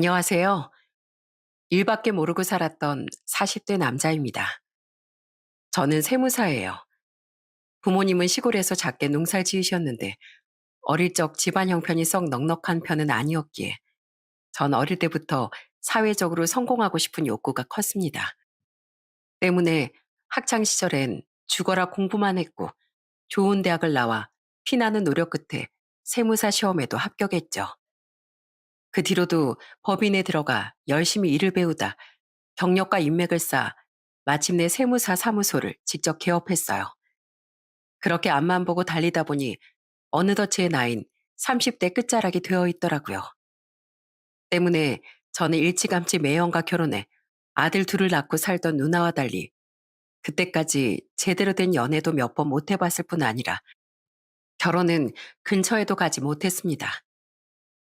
안녕하세요. 일밖에 모르고 살았던 40대 남자입니다. 저는 세무사예요. 부모님은 시골에서 작게 농사를 지으셨는데 어릴 적 집안 형편이 썩 넉넉한 편은 아니었기에 전 어릴 때부터 사회적으로 성공하고 싶은 욕구가 컸습니다. 때문에 학창 시절엔 죽어라 공부만 했고 좋은 대학을 나와 피나는 노력 끝에 세무사 시험에도 합격했죠. 그 뒤로도 법인에 들어가 열심히 일을 배우다 경력과 인맥을 쌓아 마침내 세무사 사무소를 직접 개업했어요. 그렇게 앞만 보고 달리다 보니 어느덧 제 나이는 30대 끝자락이 되어 있더라고요. 때문에 저는 일찌감치 매형과 결혼해 아들 둘을 낳고 살던 누나와 달리 그때까지 제대로 된 연애도 몇 번 못 해봤을 뿐 아니라 결혼은 근처에도 가지 못했습니다.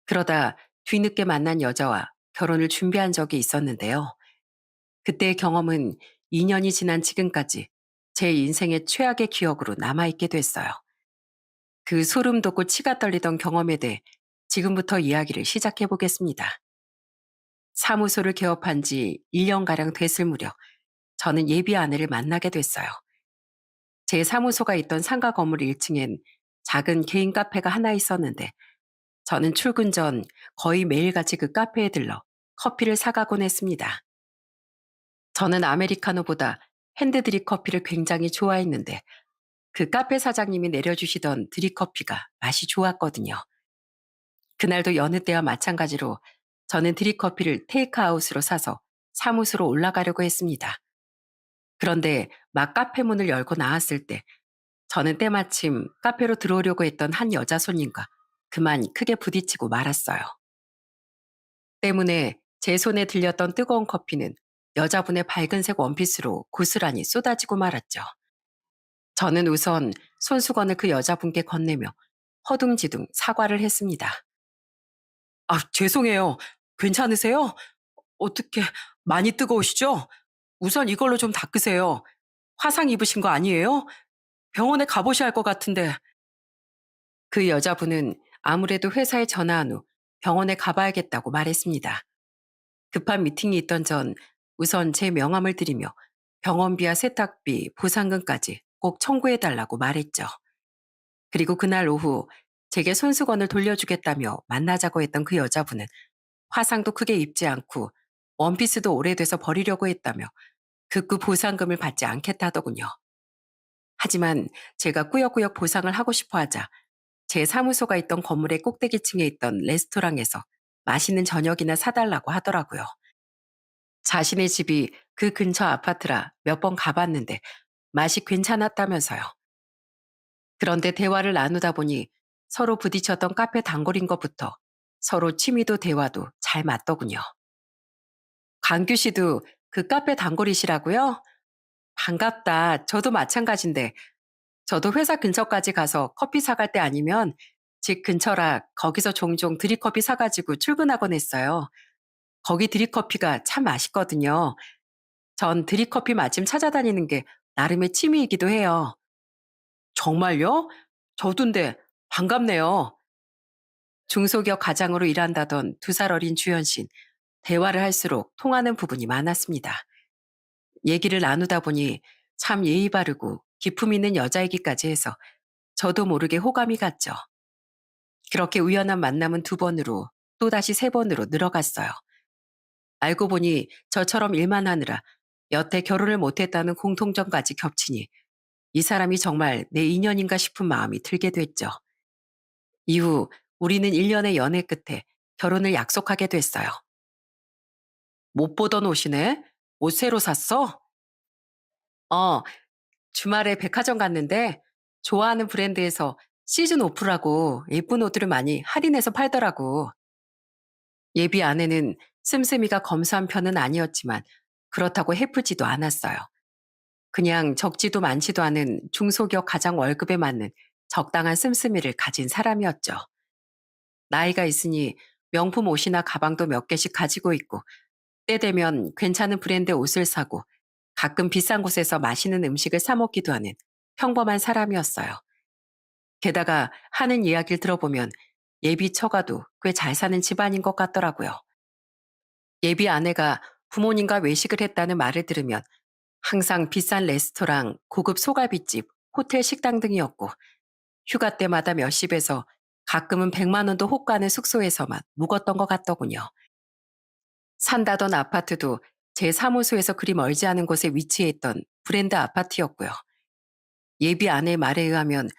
그러다 뒤늦게 만난 여자와 결혼을 준비한 적이 있었는데요. 그때의 경험은 2년이 지난 지금까지 제 인생의 최악의 기억으로 남아있게 됐어요. 그 소름 돋고 치가 떨리던 경험에 대해 지금부터 이야기를 시작해 보겠습니다. 사무소를 개업한 지 1년가량 됐을 무렵 저는 예비 아내를 만나게 됐어요. 제 사무소가 있던 상가 건물 1층엔 작은 개인 카페가 하나 있었는데 저는 출근 전 거의 매일같이 그 카페에 들러 커피를 사가곤 했습니다. 저는 아메리카노보다 핸드드립 커피를 굉장히 좋아했는데 그 카페 사장님이 내려주시던 드립커피가 맛이 좋았거든요. 그날도 여느 때와 마찬가지로 저는 드립커피를 테이크아웃으로 사서 사무소로 올라가려고 했습니다. 그런데 막 카페 문을 열고 나왔을 때 저는 때마침 카페로 들어오려고 했던 한 여자 손님과 그만 크게 부딪히고 말았어요. 때문에 제 손에 들렸던 뜨거운 커피는 여자분의 밝은색 원피스로 고스란히 쏟아지고 말았죠. 저는 우선 손수건을 그 여자분께 건네며 허둥지둥 사과를 했습니다. 아, 죄송해요. 괜찮으세요? 어떻게 많이 뜨거우시죠? 우선 이걸로 좀 닦으세요. 화상 입으신 거 아니에요? 병원에 가보셔야 할 것 같은데. 그 여자분은 아무래도 회사에 전화한 후 병원에 가봐야겠다고 말했습니다. 급한 미팅이 있던 전 우선 제 명함을 드리며 병원비와 세탁비, 보상금까지 꼭 청구해달라고 말했죠. 그리고 그날 오후 제게 손수건을 돌려주겠다며 만나자고 했던 그 여자분은 화상도 크게 입지 않고 원피스도 오래돼서 버리려고 했다며 극구 보상금을 받지 않겠다더군요. 하지만 제가 꾸역꾸역 보상을 하고 싶어 하자 제 사무소가 있던 건물의 꼭대기층에 있던 레스토랑에서 맛있는 저녁이나 사달라고 하더라고요. 자신의 집이 그 근처 아파트라 몇 번 가봤는데 맛이 괜찮았다면서요. 그런데 대화를 나누다 보니 서로 부딪혔던 카페 단골인 것부터 서로 취미도 대화도 잘 맞더군요. 강규 씨도 그 카페 단골이시라고요? 반갑다. 저도 마찬가지인데 저도 회사 근처까지 가서 커피 사갈 때 아니면 집 근처라 거기서 종종 드립커피 사가지고 출근하곤 했어요. 거기 드립커피가 참 맛있거든요. 전 드립커피 맛집 찾아다니는 게 나름의 취미이기도 해요. 정말요? 저도인데 반갑네요. 중소기업 가장으로 일한다던 2살 어린 주연 씨는 대화를 할수록 통하는 부분이 많았습니다. 얘기를 나누다 보니 참 예의 바르고 기품 있는 여자이기까지 해서 저도 모르게 호감이 갔죠. 그렇게 우연한 만남은 2번으로 또다시 3번으로 늘어갔어요. 알고 보니 저처럼 일만 하느라 여태 결혼을 못했다는 공통점까지 겹치니 이 사람이 정말 내 인연인가 싶은 마음이 들게 됐죠. 이후 우리는 1년의 연애 끝에 결혼을 약속하게 됐어요. 못 보던 옷이네? 옷 새로 샀어? 어, 주말에 백화점 갔는데 좋아하는 브랜드에서 시즌 오프라고 예쁜 옷들을 많이 할인해서 팔더라고. 예비 아내는 씀씀이가 검소한 편은 아니었지만 그렇다고 해프지도 않았어요. 그냥 적지도 많지도 않은 중소기업 가장 월급에 맞는 적당한 씀씀이를 가진 사람이었죠. 나이가 있으니 명품 옷이나 가방도 몇 개씩 가지고 있고 때 되면 괜찮은 브랜드 옷을 사고 가끔 비싼 곳에서 맛있는 음식을 사 먹기도 하는 평범한 사람이었어요. 게다가 하는 이야기를 들어보면 예비 처가도 꽤 잘 사는 집안인 것 같더라고요. 예비 아내가 부모님과 외식을 했다는 말을 들으면 항상 비싼 레스토랑, 고급 소갈비집, 호텔 식당 등이었고 휴가 때마다 몇십에서 가끔은 100만 원도 혹 가는 숙소에서만 묵었던 것 같더군요. 산다던 아파트도 제 사무소에서 그리 멀지 않은 곳에 위치해 있던 브랜드 아파트였고요. 예비 아내의 말에 의하면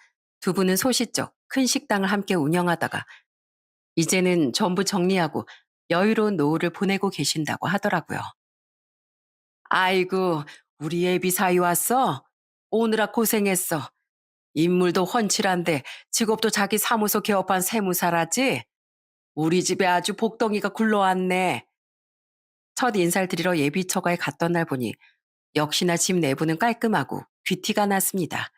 두 분은 소시적 큰 식당을 함께 운영하다가 이제는 전부 정리하고 여유로운 노후를 보내고 계신다고 하더라고요. 아이고, 우리 예비 사위 왔어? 오느라 고생했어. 인물도 훤칠한데 직업도 자기 사무소 개업한 세무사라지? 우리 집에 아주 복덩이가 굴러왔네. 첫 인사를 드리러 예비처가에 갔던 날 보니 역시나 집 내부는 깔끔하고 귀티가 났습니다.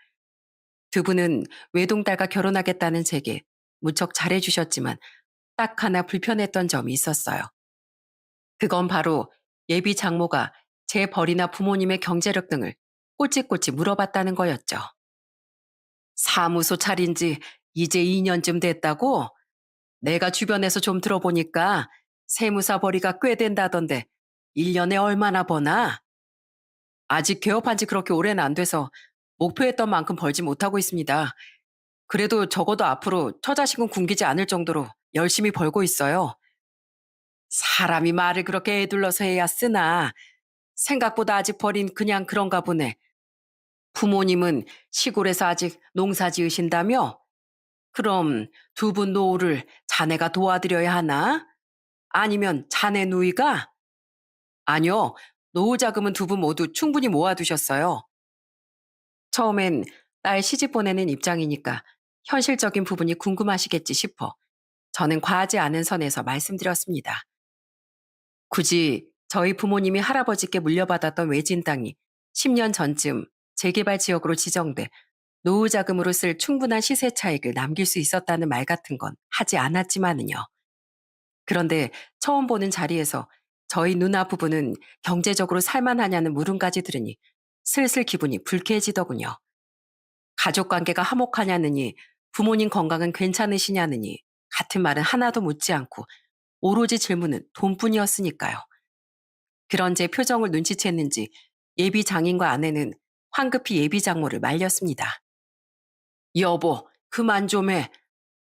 두 분은 외동딸과 결혼하겠다는 제게 무척 잘해주셨지만 딱 하나 불편했던 점이 있었어요. 그건 바로 예비 장모가 제 벌이나 부모님의 경제력 등을 꼬치꼬치 물어봤다는 거였죠. 사무소 차린 지 이제 2년쯤 됐다고? 내가 주변에서 좀 들어보니까 세무사 벌이가 꽤 된다던데 1년에 얼마나 버나? 아직 개업한 지 그렇게 오래는 안 돼서 목표했던 만큼 벌지 못하고 있습니다. 그래도 적어도 앞으로 처자식은 굶기지 않을 정도로 열심히 벌고 있어요. 사람이 말을 그렇게 에둘러서 해야 쓰나. 생각보다 아직 벌인 그냥 그런가 보네. 부모님은 시골에서 아직 농사 지으신다며? 그럼 두 분 노후를 자네가 도와드려야 하나? 아니면 자네 누이가? 아니요. 노후 자금은 두 분 모두 충분히 모아두셨어요. 처음엔 딸 시집 보내는 입장이니까 현실적인 부분이 궁금하시겠지 싶어 저는 과하지 않은 선에서 말씀드렸습니다. 굳이 저희 부모님이 할아버지께 물려받았던 외진 땅이 10년 전쯤 재개발 지역으로 지정돼 노후 자금으로 쓸 충분한 시세 차익을 남길 수 있었다는 말 같은 건 하지 않았지만은요. 그런데 처음 보는 자리에서 저희 누나 부부는 경제적으로 살만하냐는 물음까지 들으니 슬슬 기분이 불쾌해지더군요. 가족 관계가 화목하냐느니 부모님 건강은 괜찮으시냐느니 같은 말은 하나도 묻지 않고 오로지 질문은 돈뿐이었으니까요. 그런 제 표정을 눈치챘는지 예비 장인과 아내는 황급히 예비 장모를 말렸습니다. 여보, 그만 좀 해.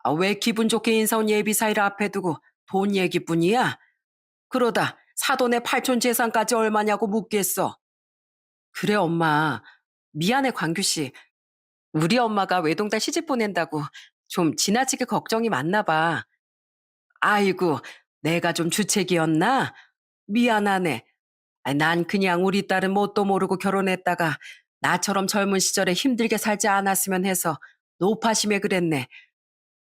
아, 왜 기분 좋게 인사온 예비 사이를 앞에 두고 돈 얘기뿐이야? 그러다 사돈의 팔촌 재산까지 얼마냐고 묻겠어. 그래, 엄마. 미안해, 광규 씨. 우리 엄마가 외동딸 시집 보낸다고 좀 지나치게 걱정이 많나 봐. 아이고, 내가 좀 주책이었나? 미안하네. 난 그냥 우리 딸은 뭣도 모르고 결혼했다가 나처럼 젊은 시절에 힘들게 살지 않았으면 해서 노파심에 그랬네.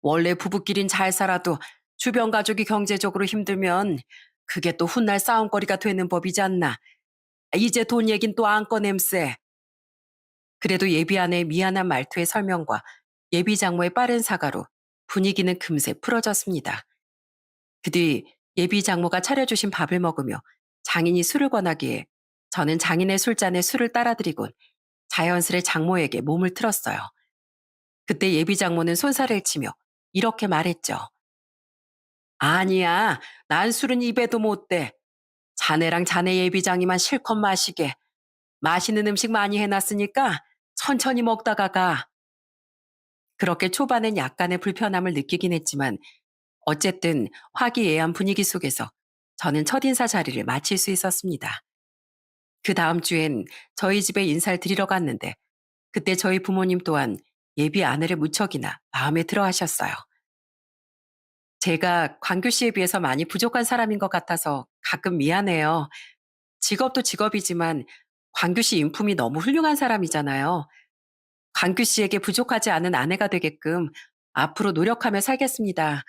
원래 부부끼린 잘 살아도 주변 가족이 경제적으로 힘들면 그게 또 훗날 싸움거리가 되는 법이지 않나. 이제 돈 얘긴 또 안 꺼냄세. 그래도 예비 아내의 미안한 말투의 설명과 예비 장모의 빠른 사과로 분위기는 금세 풀어졌습니다. 그 뒤 예비 장모가 차려주신 밥을 먹으며 장인이 술을 권하기에 저는 장인의 술잔에 술을 따라드리곤 자연스레 장모에게 몸을 틀었어요. 그때 예비 장모는 손살을 치며 이렇게 말했죠. 아니야, 난 술은 입에도 못 대. 자네랑 자네 예비장이만 실컷 마시게. 맛있는 음식 많이 해놨으니까 천천히 먹다가 가. 그렇게 초반엔 약간의 불편함을 느끼긴 했지만 어쨌든 화기애애한 분위기 속에서 저는 첫인사 자리를 마칠 수 있었습니다. 그 다음 주엔 저희 집에 인사를 드리러 갔는데 그때 저희 부모님 또한 예비 아내를 무척이나 마음에 들어 하셨어요. 제가 광규 씨에 비해서 많이 부족한 사람인 것 같아서 가끔 미안해요. 직업도 직업이지만 광규 씨 인품이 너무 훌륭한 사람이잖아요. 광규 씨에게 부족하지 않은 아내가 되게끔 앞으로 노력하며 살겠습니다.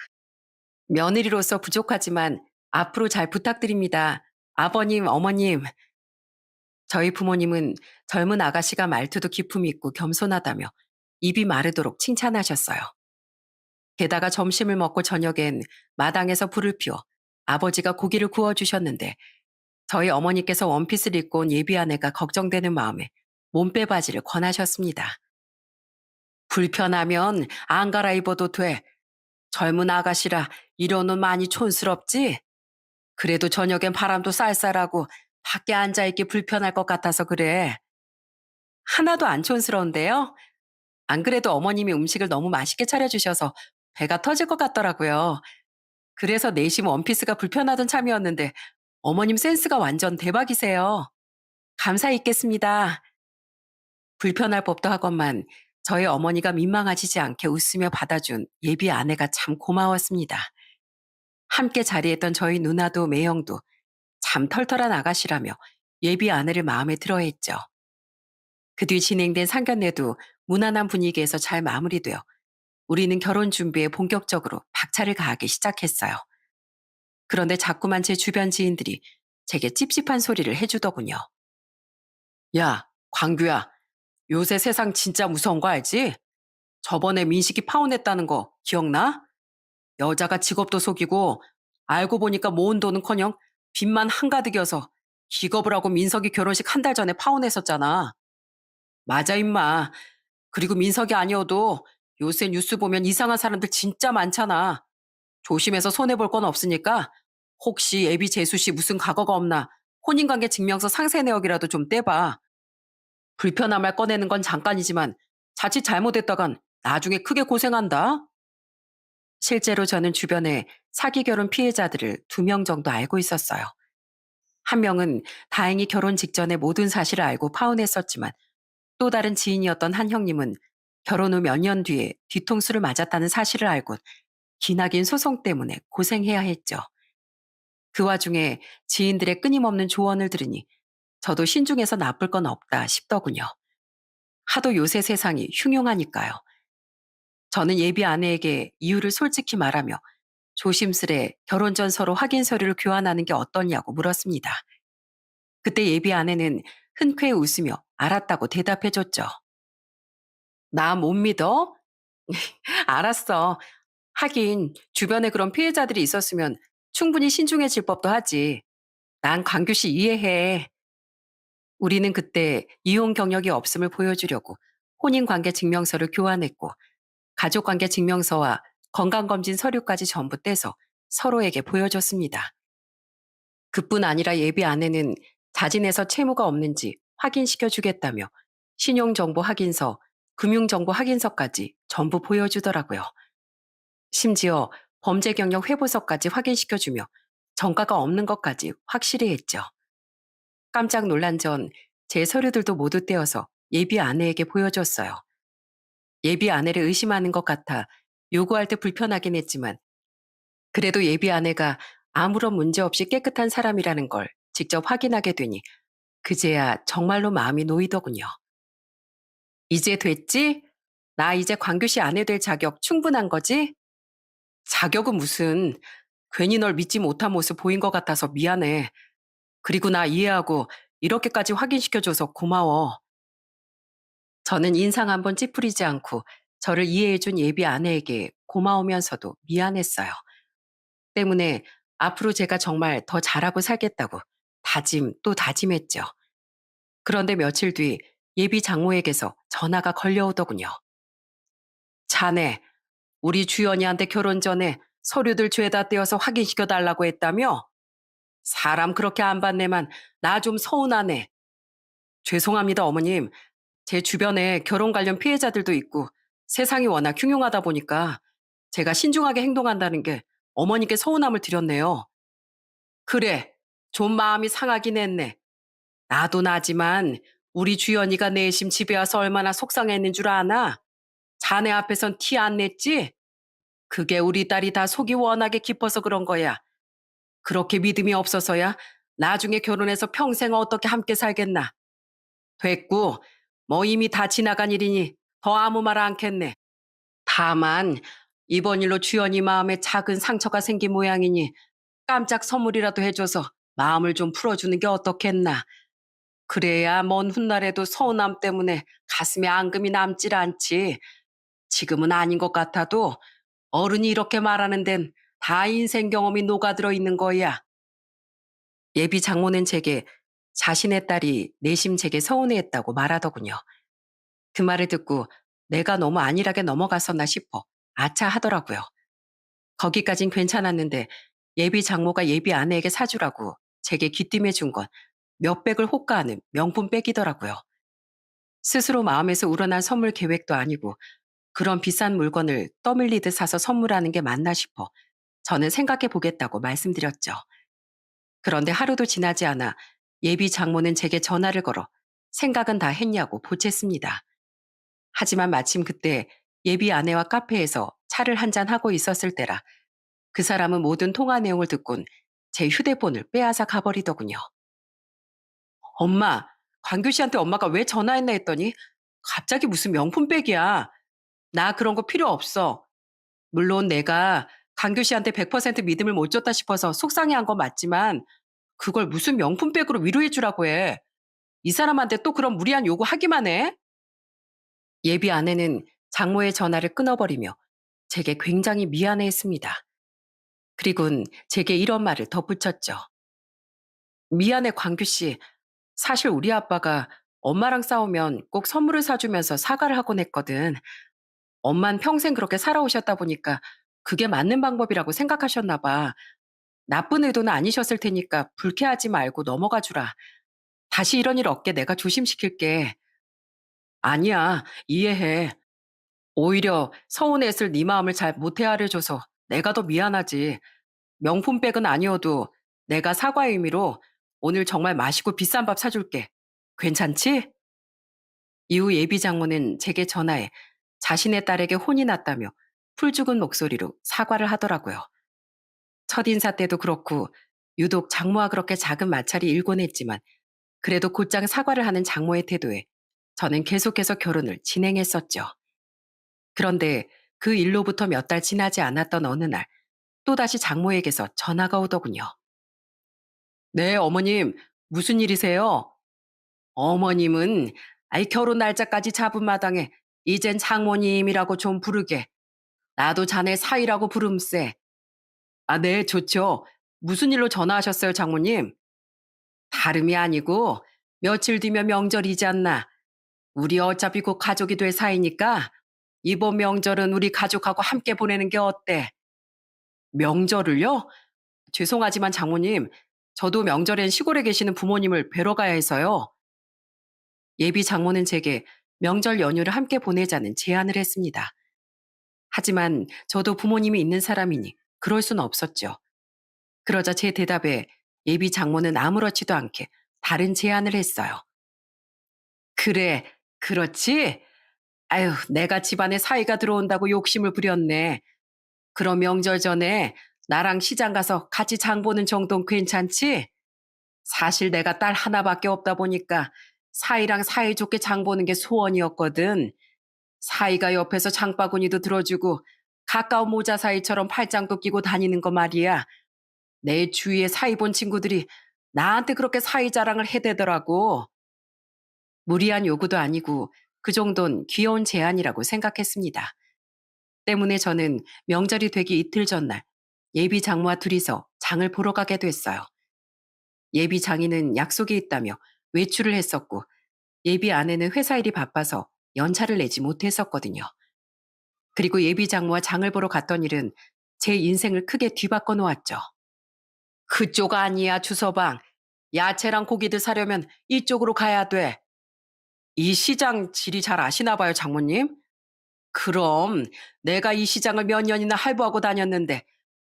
며느리로서 부족하지만 앞으로 잘 부탁드립니다. 아버님, 어머님. 저희 부모님은 젊은 아가씨가 말투도 기품이 있고 겸손하다며 입이 마르도록 칭찬하셨어요. 게다가 점심을 먹고 저녁엔 마당에서 불을 피워 아버지가 고기를 구워주셨는데 저희 어머니께서 원피스를 입고 온 예비 아내가 걱정되는 마음에 몸빼 바지를 권하셨습니다. 불편하면 안 갈아입어도 돼. 젊은 아가씨라 이런 옷 많이 촌스럽지? 그래도 저녁엔 바람도 쌀쌀하고 밖에 앉아있기 불편할 것 같아서 그래. 하나도 안 촌스러운데요? 안 그래도 어머님이 음식을 너무 맛있게 차려주셔서 배가 터질 것 같더라고요. 그래서 내심 원피스가 불편하던 참이었는데 어머님 센스가 완전 대박이세요. 감사히 있겠습니다. 불편할 법도 하건만 저희 어머니가 민망하시지 않게 웃으며 받아준 예비 아내가 참 고마웠습니다. 함께 자리했던 저희 누나도 매형도 참 털털한 아가씨라며 예비 아내를 마음에 들어했죠. 그 뒤 진행된 상견례도 무난한 분위기에서 잘 마무리되어 우리는 결혼 준비에 본격적으로 박차를 가하기 시작했어요. 그런데 자꾸만 제 주변 지인들이 제게 찝찝한 소리를 해주더군요. 야, 광규야, 요새 세상 진짜 무서운 거 알지? 저번에 민식이 파혼했다는 거 기억나? 여자가 직업도 속이고 알고 보니까 모은 돈은커녕 빚만 한가득이어서 기겁을 하고 민석이 결혼식 한 달 전에 파혼했었잖아. 맞아 임마. 그리고 민석이 아니어도 요새 뉴스 보면 이상한 사람들 진짜 많잖아. 조심해서 손해볼 건 없으니까 혹시 애비 재수 씨 무슨 과거가 없나 혼인관계 증명서 상세 내역이라도 좀 떼봐. 불편한 말 꺼내는 건 잠깐이지만 자칫 잘못했다간 나중에 크게 고생한다. 실제로 저는 주변에 사기 결혼 피해자들을 2명 정도 알고 있었어요. 한 명은 다행히 결혼 직전에 모든 사실을 알고 파혼했었지만 또 다른 지인이었던 한 형님은 결혼 후 몇 년 뒤에 뒤통수를 맞았다는 사실을 알고 기나긴 소송 때문에 고생해야 했죠. 그 와중에 지인들의 끊임없는 조언을 들으니 저도 신중해서 나쁠 건 없다 싶더군요. 하도 요새 세상이 흉흉하니까요. 저는 예비 아내에게 이유를 솔직히 말하며 조심스레 결혼 전 서로 확인 서류를 교환하는 게 어떠냐고 물었습니다. 그때 예비 아내는 흔쾌히 웃으며 알았다고 대답해줬죠. 나 못 믿어? 알았어. 하긴 주변에 그런 피해자들이 있었으면 충분히 신중해질 법도 하지. 난 광규 씨 이해해. 우리는 그때 이혼 경력이 없음을 보여주려고 혼인관계 증명서를 교환했고 가족관계 증명서와 건강검진 서류까지 전부 떼서 서로에게 보여줬습니다. 그뿐 아니라 예비 아내는 자진해서 채무가 없는지 확인시켜 주겠다며 신용정보 확인서, 금융정보 확인서까지 전부 보여주더라고요. 심지어 범죄 경력 회보서까지 확인시켜 주며 전과가 없는 것까지 확실히 했죠. 깜짝 놀란 전 제 서류들도 모두 떼어서 예비 아내에게 보여줬어요. 예비 아내를 의심하는 것 같아 요구할 때 불편하긴 했지만 그래도 예비 아내가 아무런 문제 없이 깨끗한 사람이라는 걸 직접 확인하게 되니 그제야 정말로 마음이 놓이더군요. 이제 됐지? 나 이제 광규 씨 아내 될 자격 충분한 거지? 자격은 무슨, 괜히 널 믿지 못한 모습 보인 것 같아서 미안해. 그리고 나 이해하고 이렇게까지 확인시켜줘서 고마워. 저는 인상 한번 찌푸리지 않고 저를 이해해준 예비 아내에게 고마우면서도 미안했어요. 때문에 앞으로 제가 정말 더 잘하고 살겠다고 다짐 또 다짐했죠. 그런데 며칠 뒤 예비 장모에게서 전화가 걸려오더군요. 자네, 우리 주연이한테 결혼 전에 서류들 죄다 떼어서 확인시켜 달라고 했다며? 사람 그렇게 안 받네만 나 좀 서운하네. 죄송합니다, 어머님. 제 주변에 결혼 관련 피해자들도 있고 세상이 워낙 흉흉하다 보니까 제가 신중하게 행동한다는 게 어머니께 서운함을 드렸네요. 그래, 좀 마음이 상하긴 했네. 나도 나지만 우리 주연이가 내심 집에 와서 얼마나 속상했는 줄 아나? 자네 앞에선 티 안 냈지? 그게 우리 딸이 다 속이 워낙에 깊어서 그런 거야. 그렇게 믿음이 없어서야 나중에 결혼해서 평생 어떻게 함께 살겠나. 됐고, 뭐 이미 다 지나간 일이니 더 아무 말 않겠네. 다만 이번 일로 주연이 마음에 작은 상처가 생긴 모양이니 깜짝 선물이라도 해줘서 마음을 좀 풀어주는 게 어떻겠나. 그래야 먼 훗날에도 서운함 때문에 가슴에 앙금이 남질 않지. 지금은 아닌 것 같아도 어른이 이렇게 말하는 데는 다 인생 경험이 녹아들어 있는 거야. 예비 장모는 제게 자신의 딸이 내심 제게 서운해했다고 말하더군요. 그 말을 듣고 내가 너무 안일하게 넘어갔었나 싶어 아차 하더라고요. 거기까진 괜찮았는데 예비 장모가 예비 아내에게 사주라고 제게 귀띔해 준 건 몇백을 호가하는 명품 백이더라고요. 스스로 마음에서 우러난 선물 계획도 아니고 그런 비싼 물건을 떠밀리듯 사서 선물하는 게 맞나 싶어 저는 생각해 보겠다고 말씀드렸죠. 그런데 하루도 지나지 않아 예비 장모는 제게 전화를 걸어 생각은 다 했냐고 보챘습니다. 하지만 마침 그때 예비 아내와 카페에서 차를 한잔 하고 있었을 때라 그 사람은 모든 통화 내용을 듣곤 제 휴대폰을 빼앗아 가버리더군요. 엄마, 광규 씨한테 엄마가 왜 전화했나 했더니 갑자기 무슨 명품백이야. 나 그런 거 필요 없어. 물론 내가 강규 씨한테 100% 믿음을 못 줬다 싶어서 속상해한 건 맞지만 그걸 무슨 명품백으로 위로해 주라고 해. 이 사람한테 또 그런 무리한 요구 하기만 해? 예비 아내는 장모의 전화를 끊어버리며 제게 굉장히 미안해했습니다. 그리곤 제게 이런 말을 덧붙였죠. 미안해 광규 씨. 사실 우리 아빠가 엄마랑 싸우면 꼭 선물을 사주면서 사과를 하곤 했거든. 엄만 평생 그렇게 살아오셨다 보니까 그게 맞는 방법이라고 생각하셨나 봐. 나쁜 의도는 아니셨을 테니까 불쾌하지 말고 넘어가 주라. 다시 이런 일 없게 내가 조심시킬게. 아니야, 이해해. 오히려 서운했을 네 마음을 잘 못 헤아려줘서 내가 더 미안하지. 명품백은 아니어도 내가 사과의 의미로 오늘 정말 맛있고 비싼 밥 사줄게. 괜찮지? 이후 예비 장모는 제게 전화해 자신의 딸에게 혼이 났다며 풀죽은 목소리로 사과를 하더라고요. 첫인사 때도 그렇고 유독 장모와 그렇게 작은 마찰이 일곤 했지만 그래도 곧장 사과를 하는 장모의 태도에 저는 계속해서 결혼을 진행했었죠. 그런데 그 일로부터 몇 달 지나지 않았던 어느 날 또다시 장모에게서 전화가 오더군요. 네, 어머님, 무슨 일이세요? 어머님은 아이 결혼 날짜까지 잡은 마당에 이젠 장모님이라고 좀 부르게. 나도 자네 사위라고 부름세. 아, 네, 좋죠. 무슨 일로 전화하셨어요, 장모님? 다름이 아니고 며칠 뒤면 명절이지 않나. 우리 어차피 곧 가족이 될 사이니까 이번 명절은 우리 가족하고 함께 보내는 게 어때? 명절을요? 죄송하지만 장모님, 저도 명절엔 시골에 계시는 부모님을 뵈러 가야 해서요. 예비 장모는 제게 명절 연휴를 함께 보내자는 제안을 했습니다. 하지만 저도 부모님이 있는 사람이니 그럴 수는 없었죠. 그러자 제 대답에 예비 장모는 아무렇지도 않게 다른 제안을 했어요. 그래, 그렇지? 아유, 내가 집안에 사이가 들어온다고 욕심을 부렸네. 그럼 명절 전에 나랑 시장 가서 같이 장 보는 정도는 괜찮지? 사실 내가 딸 하나밖에 없다 보니까 사이랑 사이좋게 장 보는 게 소원이었거든. 사이가 옆에서 장바구니도 들어주고 가까운 모자 사이처럼 팔짱도 끼고 다니는 거 말이야. 내 주위에 사이 본 친구들이 나한테 그렇게 사이 자랑을 해대더라고. 무리한 요구도 아니고 그 정도는 귀여운 제안이라고 생각했습니다. 때문에 저는 명절이 되기 이틀 전날 예비 장모와 둘이서 장을 보러 가게 됐어요. 예비 장인은 약속이 있다며 외출을 했었고 예비 아내는 회사 일이 바빠서 연차를 내지 못했었거든요. 그리고 예비 장모와 장을 보러 갔던 일은 제 인생을 크게 뒤바꿔 놓았죠. 그쪽 아니야, 주서방. 야채랑 고기들 사려면 이쪽으로 가야 돼. 이 시장 지리 잘 아시나 봐요, 장모님? 그럼 내가 이 시장을 몇 년이나 할부하고 다녔는데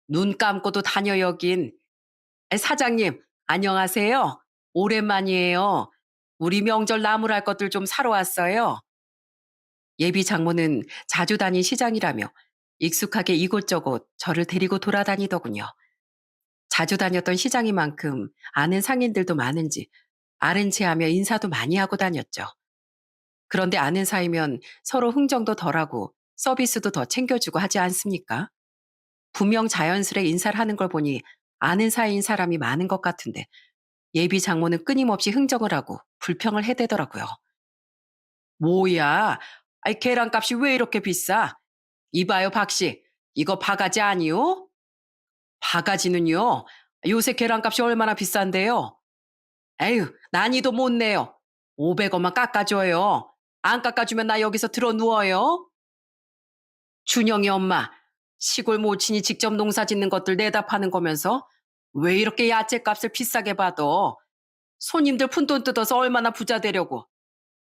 눈 감고도 다녀 여긴. 사장님, 안녕하세요. 오랜만이에요. 우리 명절 나물할 것들 좀 사러 왔어요. 예비 장모는 자주 다닌 시장이라며 익숙하게 이곳저곳 저를 데리고 돌아다니더군요. 자주 다녔던 시장이만큼 아는 상인들도 많은지 아는 체하며 인사도 많이 하고 다녔죠. 그런데 아는 사이면 서로 흥정도 덜하고 서비스도 더 챙겨주고 하지 않습니까? 분명 자연스레 인사를 하는 걸 보니 아는 사이인 사람이 많은 것 같은데 예비 장모는 끊임없이 흥정을 하고 불평을 해대더라고요. 뭐야? 아이 계란값이 왜 이렇게 비싸? 이봐요 박씨, 이거 바가지 아니요? 바가지는요? 요새 계란값이 얼마나 비싼데요? 에휴, 난이도 못 내요. 500원만 깎아줘요. 안 깎아주면 나 여기서 들어 누워요. 준영이 엄마, 시골 모친이 직접 농사 짓는 것들 내다 파는 거면서 왜 이렇게 야채값을 비싸게 받어? 손님들 푼돈 뜯어서 얼마나 부자 되려고.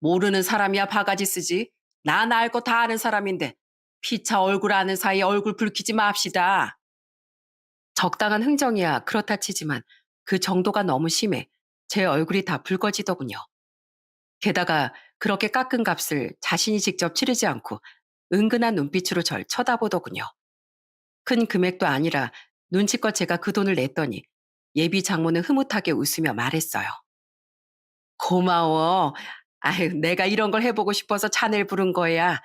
모르는 사람이야 바가지 쓰지. 난 알 거 다 아는 사람인데 피차 얼굴 아는 사이에 얼굴 붉히지 맙시다. 적당한 흥정이야 그렇다 치지만 그 정도가 너무 심해 제 얼굴이 다 붉어지더군요. 게다가 그렇게 깎은 값을 자신이 직접 치르지 않고 은근한 눈빛으로 절 쳐다보더군요. 큰 금액도 아니라 눈치껏 제가 그 돈을 냈더니 예비 장모는 흐뭇하게 웃으며 말했어요. 고마워. 아유, 내가 이런 걸 해보고 싶어서 자네를 부른 거야.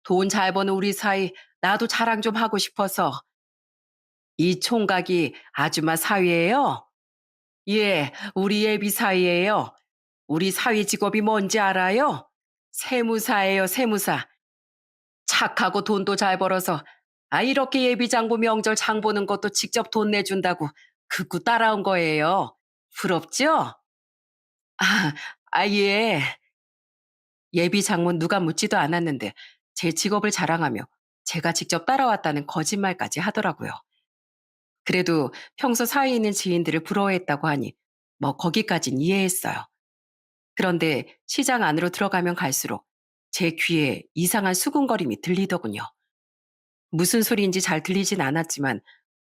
돈 잘 버는 우리 사이 나도 자랑 좀 하고 싶어서. 이 총각이 아줌마 사위예요? 예, 우리 예비 사위예요. 우리 사위 직업이 뭔지 알아요? 세무사예요, 세무사. 착하고 돈도 잘 벌어서 이렇게 예비 장보 명절 장 보는 것도 직접 돈 내준다고 극구 따라온 거예요. 부럽죠? 아, 예. 예비 장모는 누가 묻지도 않았는데 제 직업을 자랑하며 제가 직접 따라왔다는 거짓말까지 하더라고요. 그래도 평소 사이에 있는 지인들을 부러워했다고 하니 뭐 거기까진 이해했어요. 그런데 시장 안으로 들어가면 갈수록 제 귀에 이상한 수군거림이 들리더군요. 무슨 소리인지 잘 들리진 않았지만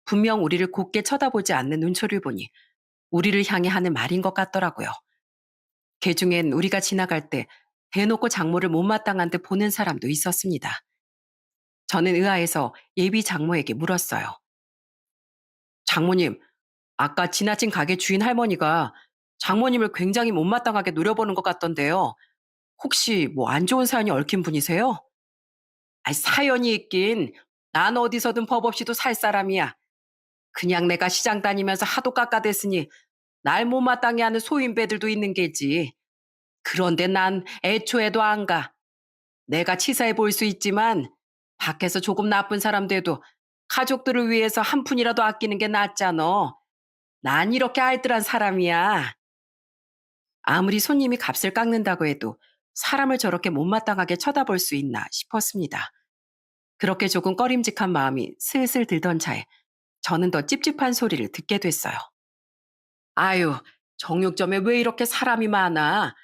분명 우리를 곱게 쳐다보지 않는 눈초리를 보니 우리를 향해 하는 말인 것 같더라고요. 개중엔 우리가 지나갈 때 대놓고 장모를 못마땅한 듯 보는 사람도 있었습니다. 저는 의아해서 예비 장모에게 물었어요. 장모님, 아까 지나친 가게 주인 할머니가 장모님을 굉장히 못마땅하게 노려보는 것 같던데요. 혹시 뭐 안 좋은 사연이 얽힌 분이세요? 사연이 있긴. 난 어디서든 법 없이도 살 사람이야. 그냥 내가 시장 다니면서 하도 깎아댔으니 날 못마땅해 하는 소인배들도 있는 게지. 그런데 난 애초에도 안 가. 내가 치사해 보일 수 있지만 밖에서 조금 나쁜 사람 돼도 가족들을 위해서 한 푼이라도 아끼는 게 낫잖아. 난 이렇게 알뜰한 사람이야. 아무리 손님이 값을 깎는다고 해도 사람을 저렇게 못마땅하게 쳐다볼 수 있나 싶었습니다. 그렇게 조금 꺼림직한 마음이 슬슬 들던 차에 저는 더 찝찝한 소리를 듣게 됐어요. 아유, 정육점에 왜 이렇게 사람이 많아?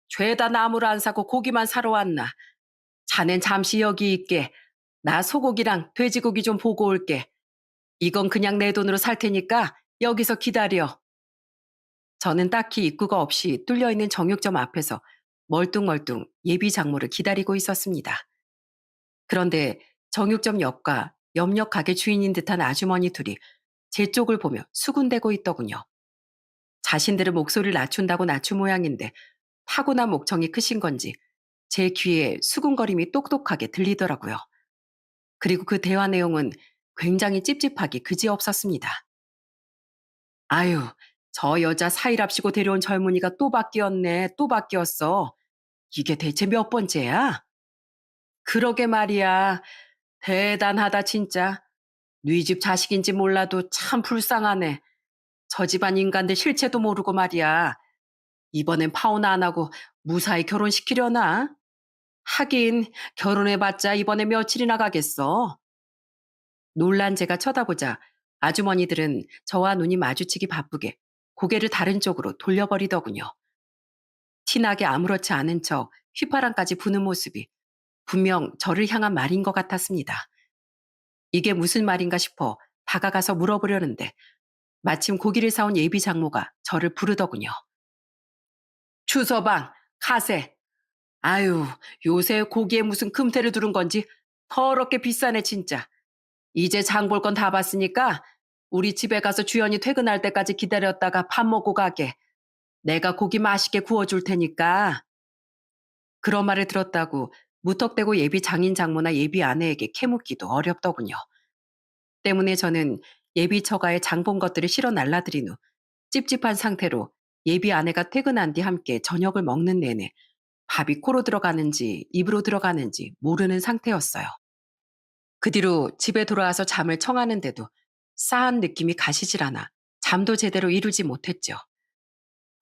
죄다 나무를 안 사고 고기만 사러 왔나? 자넨 잠시 여기 있게. 나 소고기랑 돼지고기 좀 보고 올게. 이건 그냥 내 돈으로 살 테니까 여기서 기다려. 저는 딱히 입구가 없이 뚫려있는 정육점 앞에서 멀뚱멀뚱 예비 장모를 기다리고 있었습니다. 그런데 정육점 옆과 옆옆 가게 주인인 듯한 아주머니 둘이 제 쪽을 보며 수군대고 있더군요. 자신들은 목소리를 낮춘다고 낮춘 모양인데 타고난 목청이 크신 건지 제 귀에 수군거림이 똑똑하게 들리더라고요. 그리고 그 대화 내용은 굉장히 찝찝하기 그지없었습니다. 아유, 저 여자 사일합시고 데려온 젊은이가 또 바뀌었네, 또 바뀌었어. 이게 대체 몇 번째야? 그러게 말이야. 대단하다, 진짜. 네 집 자식인지 몰라도 참 불쌍하네. 저 집안 인간들 실체도 모르고 말이야. 이번엔 파혼아 안 하고 무사히 결혼시키려나? 하긴, 결혼해봤자 이번에 며칠이나 가겠어. 놀란 제가 쳐다보자 아주머니들은 저와 눈이 마주치기 바쁘게 고개를 다른 쪽으로 돌려버리더군요. 티나게 아무렇지 않은 척 휘파람까지 부는 모습이 분명 저를 향한 말인 것 같았습니다. 이게 무슨 말인가 싶어 다가가서 물어보려는데 마침 고기를 사온 예비 장모가 저를 부르더군요. 주서방, 가세. 아유, 요새 고기에 무슨 금태를 두른 건지 더럽게 비싸네 진짜. 이제 장 볼 건 다 봤으니까 우리 집에 가서 주연이 퇴근할 때까지 기다렸다가 밥 먹고 가게. 내가 고기 맛있게 구워줄 테니까. 그런 말을 들었다고 무턱대고 예비 장인 장모나 예비 아내에게 캐묻기도 어렵더군요. 때문에 저는 예비 처가에 장 본 것들을 실어 날라드린 후 찝찝한 상태로 예비 아내가 퇴근한 뒤 함께 저녁을 먹는 내내 밥이 코로 들어가는지 입으로 들어가는지 모르는 상태였어요. 그 뒤로 집에 돌아와서 잠을 청하는데도 싸한 느낌이 가시질 않아 잠도 제대로 이루지 못했죠.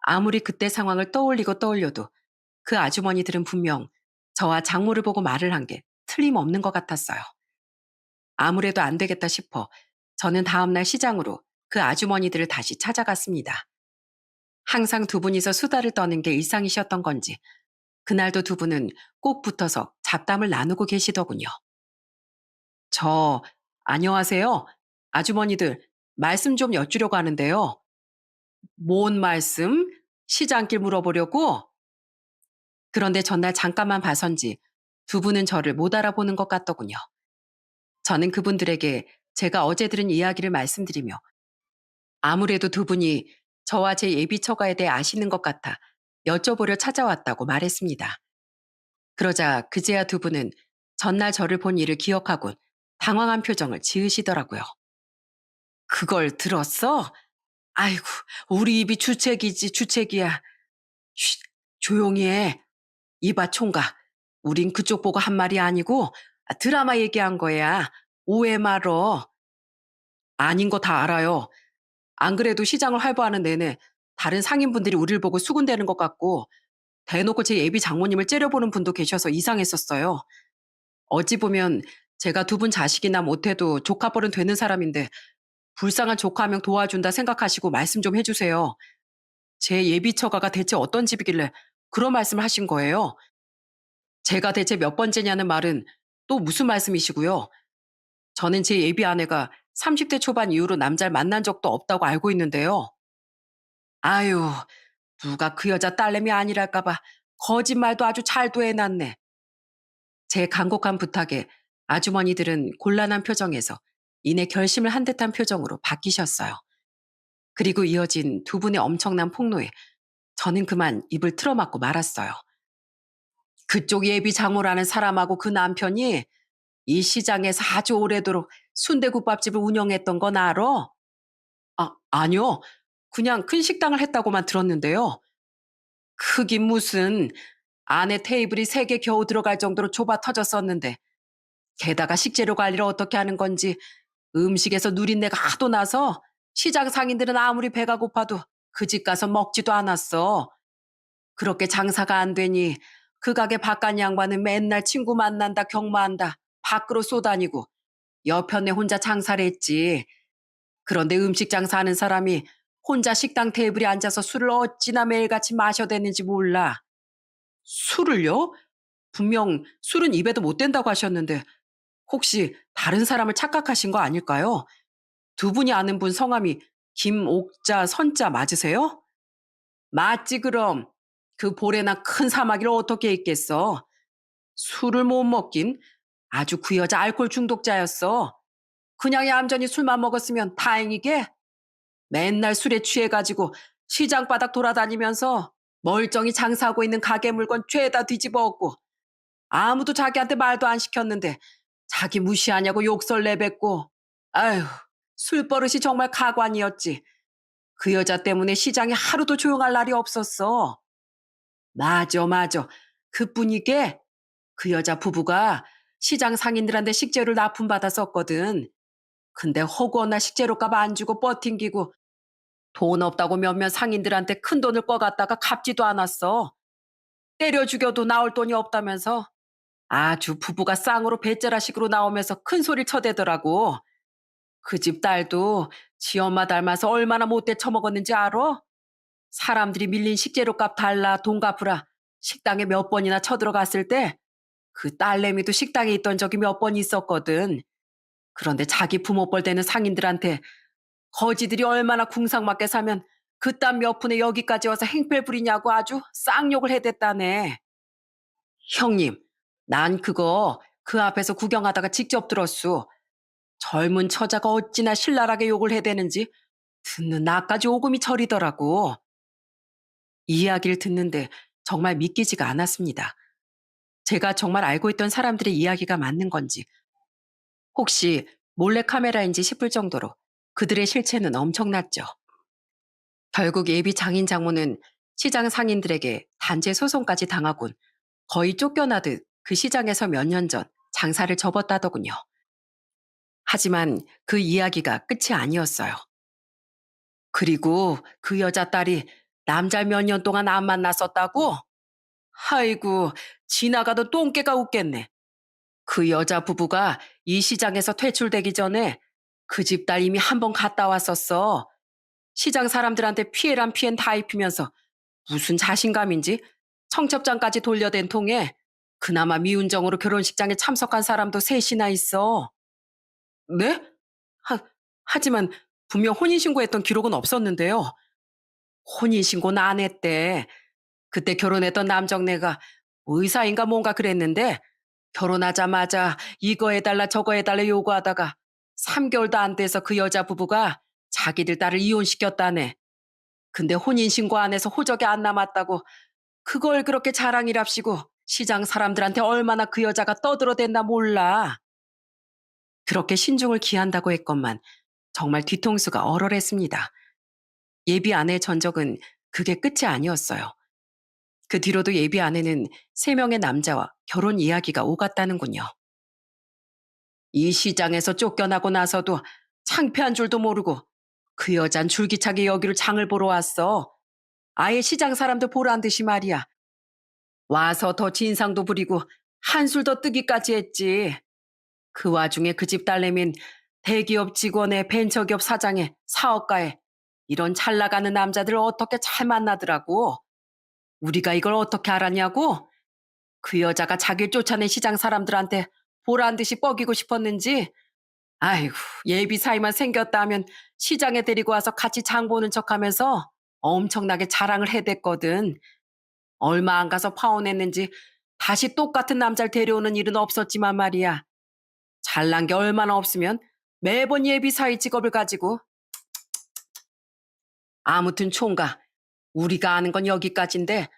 아무리 그때 상황을 떠올리고 떠올려도 그 아주머니들은 분명 저와 장모를 보고 말을 한 게 틀림없는 것 같았어요. 아무래도 안 되겠다 싶어 저는 다음날 시장으로 그 아주머니들을 다시 찾아갔습니다. 항상 두 분이서 수다를 떠는 게 일상이셨던 건지 그날도 두 분은 꼭 붙어서 잡담을 나누고 계시더군요. 저, 안녕하세요. 아주머니들, 말씀 좀 여쭈려고 하는데요. 뭔 말씀? 시장길 물어보려고? 그런데 전날 잠깐만 봐선지 두 분은 저를 못 알아보는 것 같더군요. 저는 그분들에게 제가 어제 들은 이야기를 말씀드리며 아무래도 두 분이 저와 제 예비 처가에 대해 아시는 것 같아 여쭤보려 찾아왔다고 말했습니다. 그러자 그제야 두 분은 전날 저를 본 일을 기억하곤 당황한 표정을 지으시더라고요. 그걸 들었어? 아이고, 우리 입이 주책이지, 주책이야. 쉿, 조용히 해. 이봐, 총각. 우린 그쪽 보고 한 말이 아니고 드라마 얘기한 거야. 오해 말어. 아닌 거 다 알아요. 안 그래도 시장을 활보하는 내내 다른 상인분들이 우리를 보고 수군대는 것 같고 대놓고 제 예비 장모님을 째려보는 분도 계셔서 이상했었어요. 어찌 보면 제가 두 분 자식이나 못해도 조카뻘은 되는 사람인데 불쌍한 조카 한 명 도와준다 생각하시고 말씀 좀 해주세요. 제 예비 처가가 대체 어떤 집이길래 그런 말씀을 하신 거예요? 제가 대체 몇 번째냐는 말은 또 무슨 말씀이시고요? 저는 제 예비 아내가 30대 초반 이후로 남자를 만난 적도 없다고 알고 있는데요. 아유, 누가 그 여자 딸내미 아니랄까봐 거짓말도 아주 잘도 해놨네. 제 간곡한 부탁에 아주머니들은 곤란한 표정에서 이내 결심을 한 듯한 표정으로 바뀌셨어요. 그리고 이어진 두 분의 엄청난 폭로에 저는 그만 입을 틀어막고 말았어요. 그쪽 예비 장모라는 사람하고 그 남편이 이 시장에서 아주 오래도록 순대국밥집을 운영했던 건 알아? 아니요. 그냥 큰 식당을 했다고만 들었는데요. 크긴 무슨 안에 테이블이 3개 겨우 들어갈 정도로 좁아 터졌었는데 게다가 식재료 관리를 어떻게 하는 건지 음식에서 누린내가 하도 나서 시장 상인들은 아무리 배가 고파도 그 집 가서 먹지도 않았어. 그렇게 장사가 안 되니 그 가게 바깥 양반은 맨날 친구 만난다 경마한다 밖으로 쏘다니고 여편네 혼자 장사를 했지. 그런데 음식 장사하는 사람이 혼자 식당 테이블에 앉아서 술을 어찌나 매일같이 마셔대는지 몰라. 술을요? 분명 술은 입에도 못 댄다고 하셨는데 혹시 다른 사람을 착각하신 거 아닐까요? 두 분이 아는 분 성함이 김옥자 선자 맞으세요? 맞지 그럼. 그 볼에나 큰 사마귀를 어떻게 있겠어. 술을 못 먹긴 아주 그 여자 알코올 중독자였어. 그냥 얌전히 술만 먹었으면 다행이게. 맨날 술에 취해가지고 시장 바닥 돌아다니면서 멀쩡히 장사하고 있는 가게 물건 죄다 뒤집어 엎고 아무도 자기한테 말도 안 시켰는데 자기 무시하냐고 욕설 내뱉고 아휴 술버릇이 정말 가관이었지. 그 여자 때문에 시장에 하루도 조용할 날이 없었어. 맞아, 맞아. 그뿐이게 그 여자 부부가 시장 상인들한테 식재료를 납품받았었거든. 근데 허구나 식재료값 안 주고 버팅기고 돈 없다고 몇몇 상인들한테 큰 돈을 꿔갔다가 갚지도 않았어. 때려 죽여도 나올 돈이 없다면서 아주 부부가 쌍으로 배째라식으로 나오면서 큰 소리를 쳐대더라고. 그 집 딸도 지 엄마 닮아서 얼마나 못돼 처먹었는지 알아? 사람들이 밀린 식재료값 달라 돈 갚으라 식당에 몇 번이나 쳐들어갔을 때 그 딸내미도 식당에 있던 적이 몇 번 있었거든. 그런데 자기 부모뻘 되는 상인들한테 거지들이 얼마나 궁상맞게 사면 그딴 몇 푼에 여기까지 와서 행패 부리냐고 아주 쌍욕을 해댔다네. 형님, 난 그거 그 앞에서 구경하다가 직접 들었수. 젊은 처자가 어찌나 신랄하게 욕을 해대는지 듣는 나까지 오금이 저리더라고. 이 이야기를 듣는데 정말 믿기지가 않았습니다. 제가 정말 알고 있던 사람들의 이야기가 맞는 건지 혹시 몰래카메라인지 싶을 정도로 그들의 실체는 엄청났죠. 결국 예비 장인 장모는 시장 상인들에게 단죄 소송까지 당하곤 거의 쫓겨나듯 그 시장에서 몇 년 전 장사를 접었다더군요. 하지만 그 이야기가 끝이 아니었어요. 그리고 그 여자 딸이 남잘 몇 년 동안 안 만났었다고? 아이고, 지나가던 똥개가 웃겠네. 그 여자 부부가 이 시장에서 퇴출되기 전에 그 집 딸 이미 한 번 갔다 왔었어. 시장 사람들한테 피해란 피해는 다 입히면서 무슨 자신감인지 청첩장까지 돌려댄 통에 그나마 미운정으로 결혼식장에 참석한 사람도 셋이나 있어. 네? 하, 하지만 분명 혼인신고했던 기록은 없었는데요. 혼인신고는 안 했대. 그때 결혼했던 남정네가 의사인가 뭔가 그랬는데 결혼하자마자 이거 해달라 저거 해달라 요구하다가 3개월도 안 돼서 그 여자 부부가 자기들 딸을 이혼시켰다네. 근데 혼인신고 안 해서 호적이 안 남았다고 그걸 그렇게 자랑이랍시고 시장 사람들한테 얼마나 그 여자가 떠들어댔나 몰라. 그렇게 신중을 기한다고 했건만 정말 뒤통수가 얼얼했습니다. 예비 아내의 전적은 그게 끝이 아니었어요. 그 뒤로도 예비 아내는 3명의 남자와 결혼 이야기가 오갔다는군요. 이 시장에서 쫓겨나고 나서도 창피한 줄도 모르고 그 여잔 줄기차게 여기를 장을 보러 왔어. 아예 시장 사람들 보란 듯이 말이야. 와서 더 진상도 부리고 한술 더 뜨기까지 했지. 그 와중에 그 집 딸내민 대기업 직원에 벤처기업 사장에 사업가에 이런 잘 나가는 남자들을 어떻게 잘 만나더라고. 우리가 이걸 어떻게 알았냐고? 그 여자가 자기를 쫓아낸 시장 사람들한테 보란 듯이 뻐기고 싶었는지 아이고 예비 사이만 생겼다 하면 시장에 데리고 와서 같이 장 보는 척하면서 엄청나게 자랑을 해댔거든. 얼마 안 가서 파혼했는지 다시 똑같은 남자를 데려오는 일은 없었지만 말이야. 잘난 게 얼마나 없으면 매번 예비 사위 직업을 가지고. 아무튼 총각, 우리가 아는 건 여기까지인데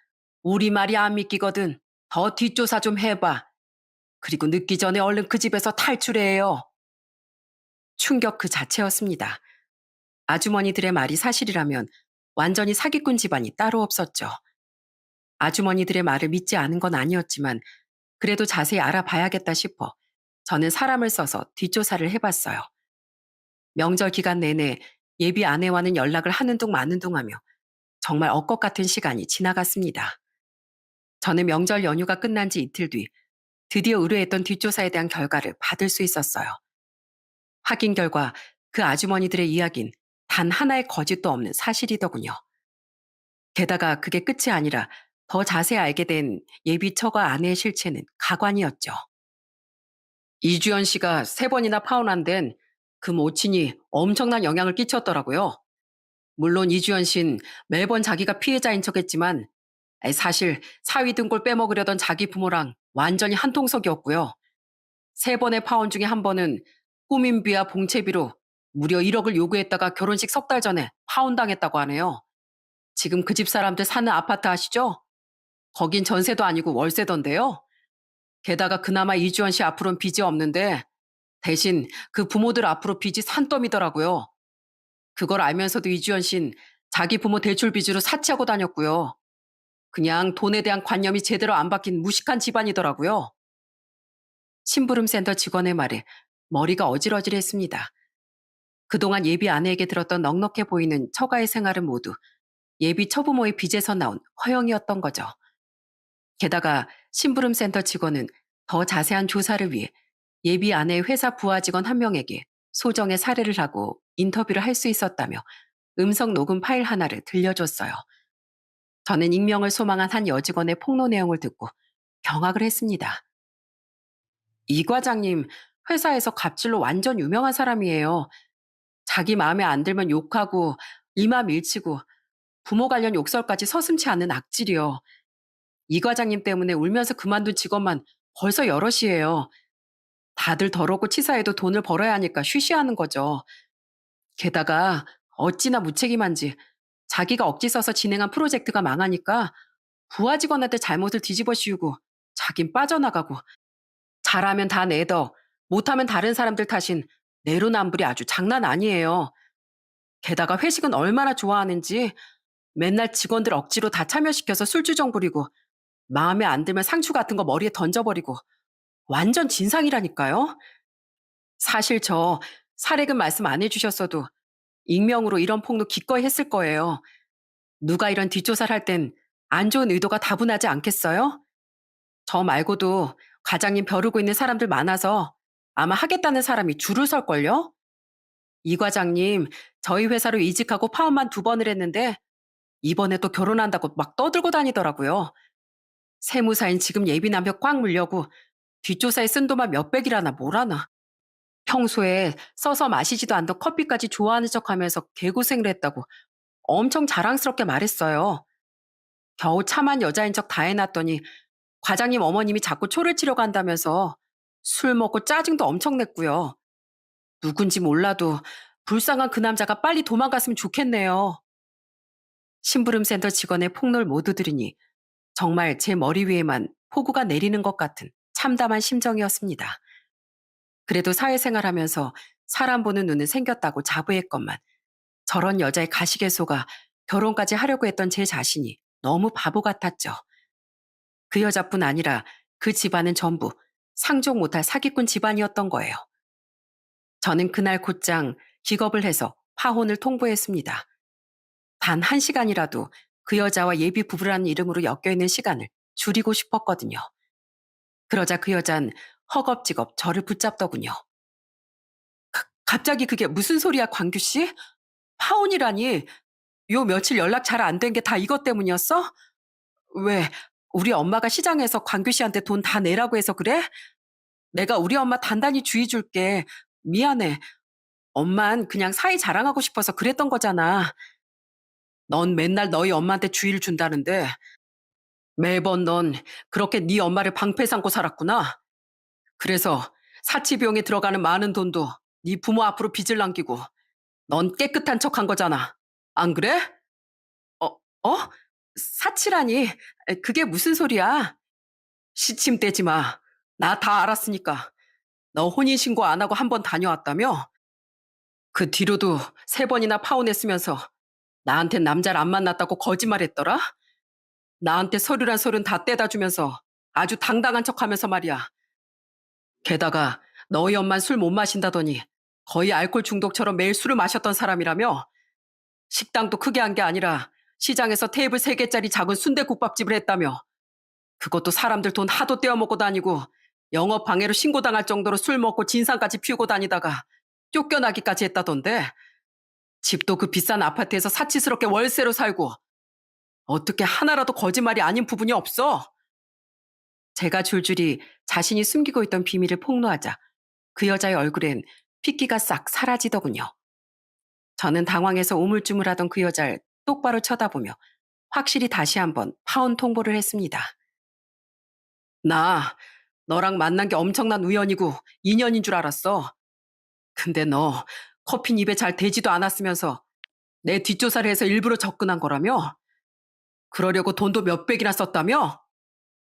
우리 말이 안 믿기거든. 더 뒷조사 좀 해봐. 그리고 늦기 전에 얼른 그 집에서 탈출해요. 충격 그 자체였습니다. 아주머니들의 말이 사실이라면 완전히 사기꾼 집안이 따로 없었죠. 아주머니들의 말을 믿지 않은 건 아니었지만 그래도 자세히 알아봐야겠다 싶어 저는 사람을 써서 뒷조사를 해봤어요. 명절 기간 내내 예비 아내와는 연락을 하는 둥 마는 둥 하며 정말 엇것 같은 시간이 지나갔습니다. 저는 명절 연휴가 끝난 지 이틀 뒤 드디어 의뢰했던 뒷조사에 대한 결과를 받을 수 있었어요. 확인 결과 그 아주머니들의 이야기는 단 하나의 거짓도 없는 사실이더군요. 게다가 그게 끝이 아니라 더 자세히 알게 된 예비 처가 아내의 실체는 가관이었죠. 이주연 씨가 3번이나 파혼한 데는 그 모친이 엄청난 영향을 끼쳤더라고요. 물론 이주연 씨는 매번 자기가 피해자인 척했지만 사실 사위 등골 빼먹으려던 자기 부모랑 완전히 한통속이었고요. 3번의 파혼 중에 한 번은 꾸민비와 봉채비로 무려 1억을 요구했다가 결혼식 3달 전에 파혼당했다고 하네요. 지금 그 집 사람들 사는 아파트 아시죠? 거긴 전세도 아니고 월세던데요. 게다가 그나마 이주연 씨 앞으로는 빚이 없는데 대신 그 부모들 앞으로 빚이 산더미더라고요. 그걸 알면서도 이주연 씨는 자기 부모 대출 빚으로 사치하고 다녔고요. 그냥 돈에 대한 관념이 제대로 안 박힌 무식한 집안이더라고요. 심부름센터 직원의 말에 머리가 어질어질했습니다. 그동안 예비 아내에게 들었던 넉넉해 보이는 처가의 생활은 모두 예비 처부모의 빚에서 나온 허영이었던 거죠. 게다가 심부름센터 직원은 더 자세한 조사를 위해 예비 아내의 회사 부하 직원 한 명에게 소정의 사례를 하고 인터뷰를 할 수 있었다며 음성 녹음 파일 하나를 들려줬어요. 저는 익명을 소망한 한 여직원의 폭로 내용을 듣고 경악을 했습니다. 이 과장님, 회사에서 갑질로 완전 유명한 사람이에요. 자기 마음에 안 들면 욕하고 이마 밀치고 부모 관련 욕설까지 서슴지 않는 악질이요. 이 과장님 때문에 울면서 그만둔 직원만 벌써 여럿이에요. 다들 더럽고 치사해도 돈을 벌어야 하니까 쉬쉬하는 거죠. 게다가 어찌나 무책임한지 자기가 억지 써서 진행한 프로젝트가 망하니까 부하 직원한테 잘못을 뒤집어 씌우고 자긴 빠져나가고 잘하면 다 내더 못하면 다른 사람들 탓인 내로남불이 아주 장난 아니에요. 게다가 회식은 얼마나 좋아하는지 맨날 직원들 억지로 다 참여시켜서 술주정 부리고 마음에 안 들면 상추 같은 거 머리에 던져버리고 완전 진상이라니까요. 사실 저 사례금 말씀 안 해주셨어도 익명으로 이런 폭로 기꺼이 했을 거예요. 누가 이런 뒷조사를 할 땐 안 좋은 의도가 다분하지 않겠어요? 저 말고도 과장님 벼르고 있는 사람들 많아서 아마 하겠다는 사람이 줄을 설걸요? 이 과장님, 저희 회사로 이직하고 파업만 2번을 했는데 이번에 또 결혼한다고 막 떠들고 다니더라고요. 세무사인 지금 예비 남편 꽉 물려고 뒷조사에 쓴 돈만 몇백이라나 뭐라나. 평소에 써서 마시지도 않던 커피까지 좋아하는 척하면서 개고생을 했다고 엄청 자랑스럽게 말했어요. 겨우 참한 여자인 척 다 해놨더니 과장님 어머님이 자꾸 초를 치려고 한다면서 술 먹고 짜증도 엄청 냈고요. 누군지 몰라도 불쌍한 그 남자가 빨리 도망갔으면 좋겠네요. 심부름센터 직원의 폭로를 모두 들으니 정말 제 머리 위에만 폭우가 내리는 것 같은 참담한 심정이었습니다. 그래도 사회생활하면서 사람 보는 눈은 생겼다고 자부했건만 저런 여자의 가시개소가 결혼까지 하려고 했던 제 자신이 너무 바보 같았죠. 그 여자뿐 아니라 그 집안은 전부 상종 못할 사기꾼 집안이었던 거예요. 저는 그날 곧장 기겁을 해서 파혼을 통보했습니다. 단 1시간이라도 그 여자와 예비 부부라는 이름으로 엮여있는 시간을 줄이고 싶었거든요. 그러자 그 여잔 허겁지겁 저를 붙잡더군요. 갑자기 그게 무슨 소리야, 광규 씨? 파혼이라니. 요 며칠 연락 잘 안 된 게 다 이것 때문이었어? 왜, 우리 엄마가 시장에서 광규 씨한테 돈 다 내라고 해서 그래? 내가 우리 엄마 단단히 주의 줄게. 미안해. 엄만 그냥 사이 자랑하고 싶어서 그랬던 거잖아. 넌 맨날 너희 엄마한테 주의를 준다는데 매번 넌 그렇게 네 엄마를 방패 삼고 살았구나. 그래서 사치 비용에 들어가는 많은 돈도 네 부모 앞으로 빚을 남기고 넌 깨끗한 척한 거잖아. 안 그래? 어, 어? 사치라니. 그게 무슨 소리야? 시침 떼지 마. 나 다 알았으니까. 너 혼인신고 안 하고 1번 다녀왔다며? 그 뒤로도 3번이나 파혼했으면서 나한텐 남자를 안 만났다고 거짓말했더라? 나한테 서류란 서류는 다 떼다 주면서 아주 당당한 척하면서 말이야. 게다가 너희 엄만 술 못 마신다더니 거의 알코올 중독처럼 매일 술을 마셨던 사람이라며? 식당도 크게 한 게 아니라 시장에서 테이블 3개짜리 작은 순대국밥집을 했다며? 그것도 사람들 돈 하도 떼어먹고 다니고 영업 방해로 신고당할 정도로 술 먹고 진상까지 피우고 다니다가 쫓겨나기까지 했다던데. 집도 그 비싼 아파트에서 사치스럽게 월세로 살고 어떻게 하나라도 거짓말이 아닌 부분이 없어? 제가 줄줄이 자신이 숨기고 있던 비밀을 폭로하자 그 여자의 얼굴엔 핏기가 싹 사라지더군요. 저는 당황해서 우물쭈물하던 그 여자를 똑바로 쳐다보며 확실히 다시 한번 파혼 통보를 했습니다. 나 너랑 만난 게 엄청난 우연이고 인연인 줄 알았어. 근데 너 커핀 입에 잘 대지도 않았으면서 내 뒷조사를 해서 일부러 접근한 거라며? 그러려고 돈도 몇백이나 썼다며?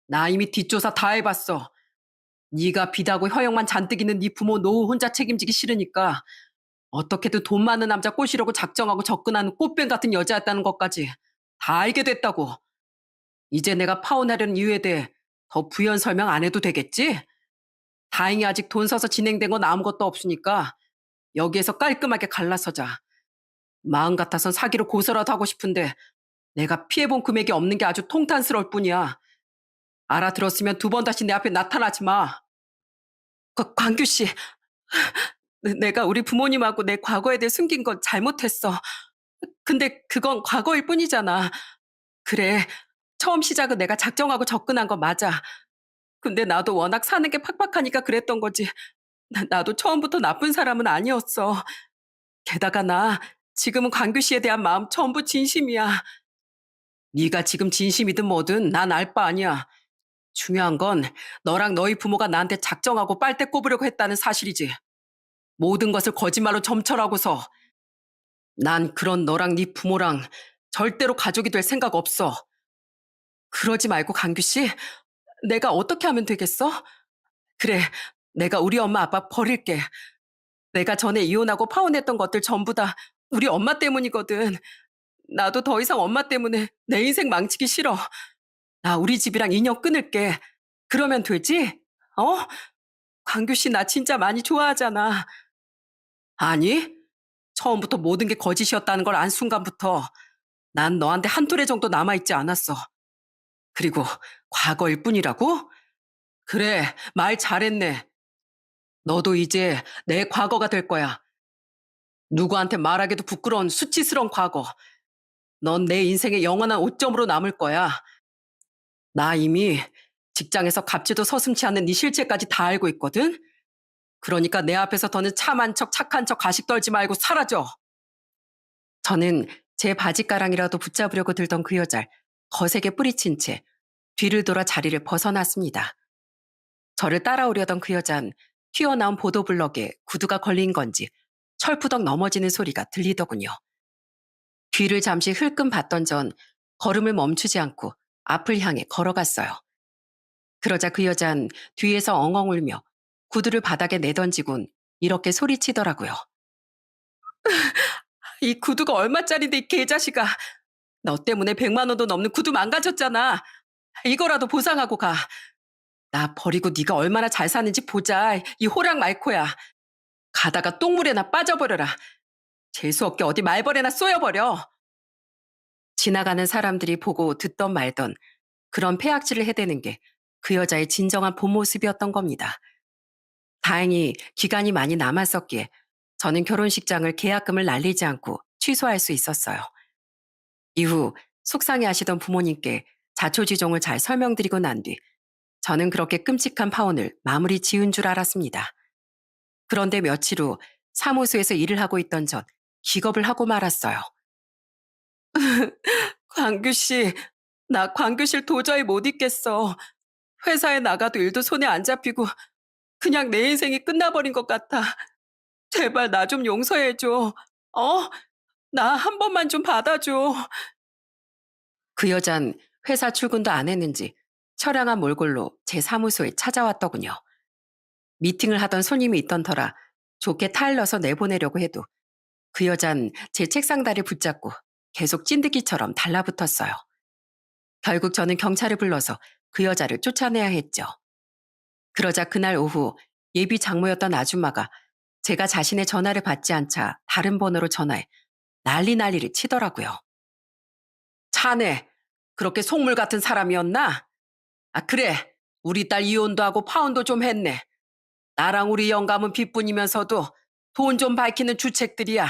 나 이미 뒷조사 다 해봤어. 네가 비다고 허영만 잔뜩 있는 네 부모 노후 혼자 책임지기 싫으니까 어떻게든 돈 많은 남자 꼬시려고 작정하고 접근하는 꽃뱀 같은 여자였다는 것까지 다 알게 됐다고. 이제 내가 파혼하려는 이유에 대해 더 부연 설명 안 해도 되겠지? 다행히 아직 돈 써서 진행된 건 아무것도 없으니까 여기에서 깔끔하게 갈라서자. 마음 같아선 사기로 고소라도 하고 싶은데 내가 피해본 금액이 없는 게 아주 통탄스러울 뿐이야. 알아들었으면 2번 다시 내 앞에 나타나지 마. 광규 씨, 내가 우리 부모님하고 내 과거에 대해 숨긴 건 잘못했어. 근데 그건 과거일 뿐이잖아. 그래, 처음 시작은 내가 작정하고 접근한 거 맞아. 근데 나도 워낙 사는 게 팍팍하니까 그랬던 거지. 나도 처음부터 나쁜 사람은 아니었어. 게다가 나 지금은 광규 씨에 대한 마음 전부 진심이야. 네가 지금 진심이든 뭐든 난 알 바 아니야. 중요한 건 너랑 너희 부모가 나한테 작정하고 빨대 꼽으려고 했다는 사실이지. 모든 것을 거짓말로 점철하고서 난 그런 너랑 네 부모랑 절대로 가족이 될 생각 없어. 그러지 말고 강규 씨, 내가 어떻게 하면 되겠어? 그래, 내가 우리 엄마 아빠 버릴게. 내가 전에 이혼하고 파혼했던 것들 전부 다 우리 엄마 때문이거든. 나도 더 이상 엄마 때문에 내 인생 망치기 싫어. 나 우리 집이랑 인연 끊을게. 그러면 되지? 어? 광규 씨 나 진짜 많이 좋아하잖아. 아니, 처음부터 모든 게 거짓이었다는 걸 안 순간부터 난 너한테 한 토레 정도 남아있지 않았어. 그리고 과거일 뿐이라고? 그래, 말 잘했네. 너도 이제 내 과거가 될 거야. 누구한테 말하기도 부끄러운 수치스러운 과거. 넌 내 인생의 영원한 오점으로 남을 거야. 나 이미 직장에서 갑질도 서슴지 않는 네 실체까지 다 알고 있거든? 그러니까 내 앞에서 더는 참한 척 착한 척 가식 떨지 말고 사라져. 저는 제 바지가랑이라도 붙잡으려고 들던 그 여자를 거세게 뿌리친 채 뒤를 돌아 자리를 벗어났습니다. 저를 따라오려던 그 여잔 튀어나온 보도블럭에 구두가 걸린 건지 철푸덕 넘어지는 소리가 들리더군요. 뒤를 잠시 흘끔 봤던 전 걸음을 멈추지 않고 앞을 향해 걸어갔어요. 그러자 그 여잔 뒤에서 엉엉 울며 구두를 바닥에 내던지곤 이렇게 소리치더라고요. 이 구두가 얼마짜린데 이 개자식아. 너 때문에 100만 원도 넘는 구두 망가졌잖아. 이거라도 보상하고 가. 나 버리고 네가 얼마나 잘 사는지 보자. 이 호랑 말코야. 가다가 똥물에나 빠져버려라. 재수없게 어디 말벌에나 쏘여버려. 지나가는 사람들이 보고 듣던 말던 그런 폐악질을 해대는 게 그 여자의 진정한 본 모습이었던 겁니다. 다행히 기간이 많이 남았었기에 저는 결혼식장을 계약금을 날리지 않고 취소할 수 있었어요. 이후 속상해하시던 부모님께 자초지종을 잘 설명드리고 난 뒤 저는 그렇게 끔찍한 파혼을 마무리 지은 줄 알았습니다. 그런데 며칠 후 사무소에서 일을 하고 있던 전 기겁을 하고 말았어요. 광규 씨, 나 광교실 도저히 못 있겠어. 회사에 나가도 일도 손에 안 잡히고 그냥 내 인생이 끝나버린 것 같아. 제발 나 좀 용서해줘. 어? 나 한 번만 좀 받아줘. 그 여잔 회사 출근도 안 했는지 처량한 몰골로 제 사무소에 찾아왔더군요. 미팅을 하던 손님이 있던 터라 좋게 타일러서 내보내려고 해도 그 여잔 제 책상 다리 붙잡고 계속 찐득이처럼 달라붙었어요. 결국 저는 경찰을 불러서 그 여자를 쫓아내야 했죠. 그러자 그날 오후 예비 장모였던 아줌마가 제가 자신의 전화를 받지 않자 다른 번호로 전화해 난리를 치더라고요. 자네, 그렇게 속물 같은 사람이었나? 아, 그래. 우리 딸 이혼도 하고 파혼도 좀 했네. 나랑 우리 영감은 빚뿐이면서도 돈 좀 밝히는 주책들이야.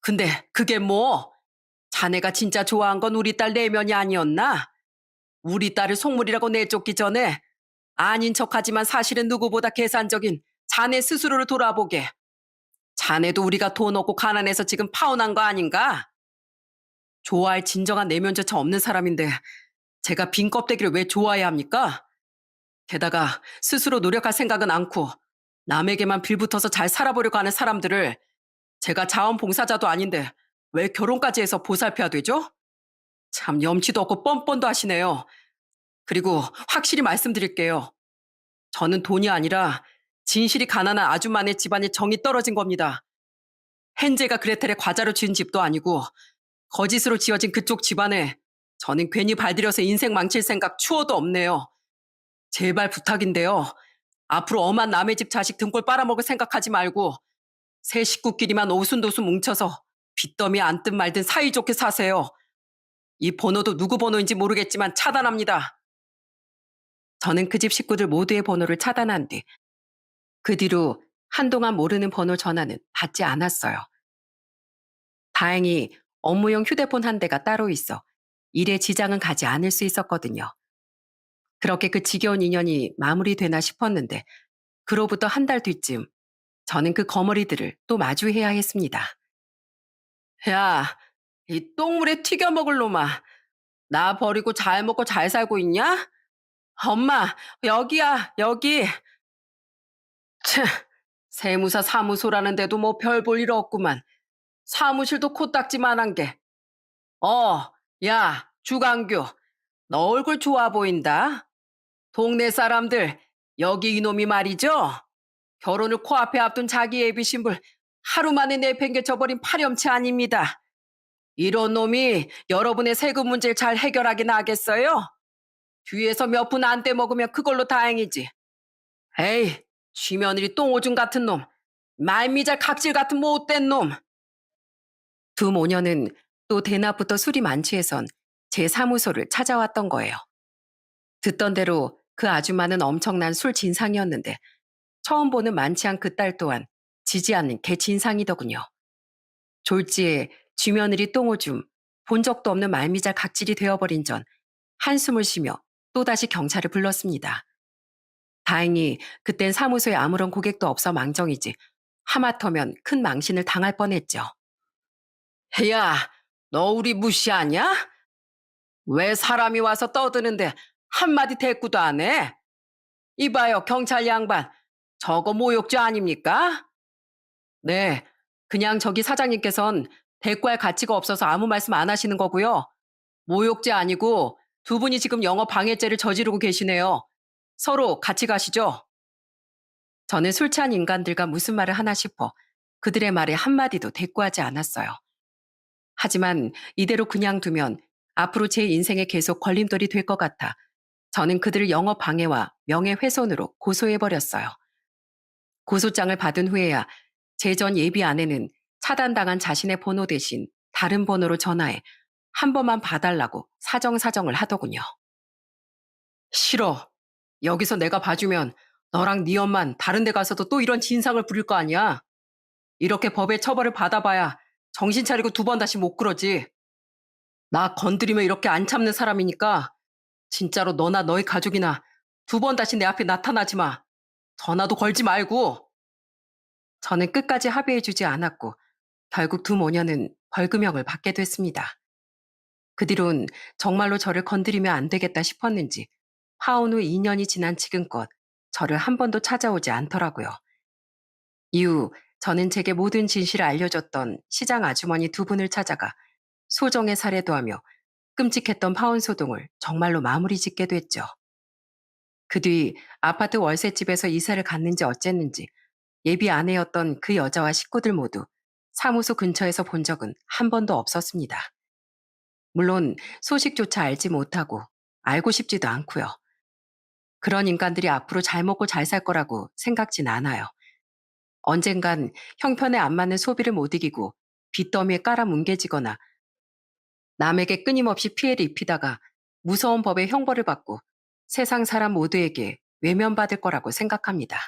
근데 그게 뭐? 자네가 진짜 좋아한 건 우리 딸 내면이 아니었나? 우리 딸을 속물이라고 내쫓기 전에 아닌 척하지만 사실은 누구보다 계산적인 자네 스스로를 돌아보게. 자네도 우리가 돈 없고 가난해서 지금 파혼한 거 아닌가? 좋아할 진정한 내면조차 없는 사람인데 제가 빈 껍데기를 왜 좋아해야 합니까? 게다가 스스로 노력할 생각은 않고 남에게만 빌붙어서 잘 살아보려고 하는 사람들을 제가 자원봉사자도 아닌데 왜 결혼까지 해서 보살펴야 되죠? 참 염치도 없고 뻔뻔도 하시네요. 그리고 확실히 말씀드릴게요. 저는 돈이 아니라 진실이 가난한 아줌마네 집안에 정이 떨어진 겁니다. 헨젤과 그레텔의 과자로 지은 집도 아니고 거짓으로 지어진 그쪽 집안에 저는 괜히 발들여서 인생 망칠 생각 추워도 없네요. 제발 부탁인데요. 앞으로 엄한 남의 집 자식 등골 빨아먹을 생각하지 말고 새 식구끼리만 오순도순 뭉쳐서 빚더미 앉든 말든 사이좋게 사세요. 이 번호도 누구 번호인지 모르겠지만 차단합니다. 저는 그 집 식구들 모두의 번호를 차단한 뒤 그 뒤로 한동안 모르는 번호 전화는 받지 않았어요. 다행히 업무용 휴대폰 한 대가 따로 있어 일에 지장은 가지 않을 수 있었거든요. 그렇게 그 지겨운 인연이 마무리되나 싶었는데 그로부터 한 달 뒤쯤 저는 그 거머리들을 또 마주해야 했습니다. 야, 이 똥물에 튀겨 먹을 놈아. 나 버리고 잘 먹고 잘 살고 있냐? 엄마, 여기야, 여기. 차, 세무사 사무소라는데도 뭐 별 볼 일 없구만. 사무실도 코딱지만한 게. 야, 주강규. 너 얼굴 좋아 보인다. 동네 사람들, 여기 이놈이 말이죠? 결혼을 코앞에 앞둔 자기 예비 신불 하루 만에 내팽개쳐버린 파렴치 아닙니다. 이런 놈이 여러분의 세금 문제를 잘 해결하긴 하겠어요? 뒤에서 몇 푼 안 떼먹으면 그걸로 다행이지. 에이, 쥐며느리 똥오줌 같은 놈. 말미잘 각질 같은 못된 놈. 두 모녀는 또 대낮부터 술이 만취해선 제 사무소를 찾아왔던 거예요. 듣던 대로 그 아줌마는 엄청난 술 진상이었는데 처음 보는 만취한 그 딸 또한 지지 않는 개 진상이더군요. 졸지에 쥐며느리 똥오줌, 본 적도 없는 말미잘 각질이 되어버린 전 한숨을 쉬며 또다시 경찰을 불렀습니다. 다행히 그땐 사무소에 아무런 고객도 없어 망정이지 하마터면 큰 망신을 당할 뻔했죠. 야, 너 우리 무시하냐? 왜 사람이 와서 떠드는데 한마디 대꾸도 안 해? 이봐요, 경찰 양반. 저거 모욕죄 아닙니까? 네, 그냥 저기 사장님께선 대꾸할 가치가 없어서 아무 말씀 안 하시는 거고요. 모욕죄 아니고 두 분이 지금 영업 방해죄를 저지르고 계시네요. 서로 같이 가시죠. 저는 술 취한 인간들과 무슨 말을 하나 싶어 그들의 말에 한마디도 대꾸하지 않았어요. 하지만 이대로 그냥 두면 앞으로 제 인생에 계속 걸림돌이 될 것 같아 저는 그들을 영업 방해와 명예훼손으로 고소해버렸어요. 고소장을 받은 후에야 제 전 예비 아내는 차단당한 자신의 번호 대신 다른 번호로 전화해 한 번만 봐달라고 사정사정을 하더군요. 싫어. 여기서 내가 봐주면 너랑 네 엄만 다른 데 가서도 또 이런 진상을 부릴 거 아니야. 이렇게 법의 처벌을 받아봐야 정신 차리고 두 번 다시 못 그러지. 나 건드리면 이렇게 안 참는 사람이니까 진짜로 너나 너희 가족이나 두 번 다시 내 앞에 나타나지 마. 전화도 걸지 말고. 저는 끝까지 합의해주지 않았고 결국 두 모녀는 벌금형을 받게 됐습니다. 그 뒤론 정말로 저를 건드리면 안 되겠다 싶었는지 파혼 후 2년이 지난 지금껏 저를 한 번도 찾아오지 않더라고요. 이후 저는 제게 모든 진실을 알려줬던 시장 아주머니 두 분을 찾아가 소정의 사례도 하며 끔찍했던 파혼 소동을 정말로 마무리 짓게 됐죠. 그 뒤 아파트 월세집에서 이사를 갔는지 어쨌는지 예비 아내였던 그 여자와 식구들 모두 사무소 근처에서 본 적은 한 번도 없었습니다. 물론 소식조차 알지 못하고 알고 싶지도 않고요. 그런 인간들이 앞으로 잘 먹고 잘 살 거라고 생각진 않아요. 언젠간 형편에 안 맞는 소비를 못 이기고 빚더미에 깔아 뭉개지거나 남에게 끊임없이 피해를 입히다가 무서운 법의 형벌을 받고 세상 사람 모두에게 외면받을 거라고 생각합니다.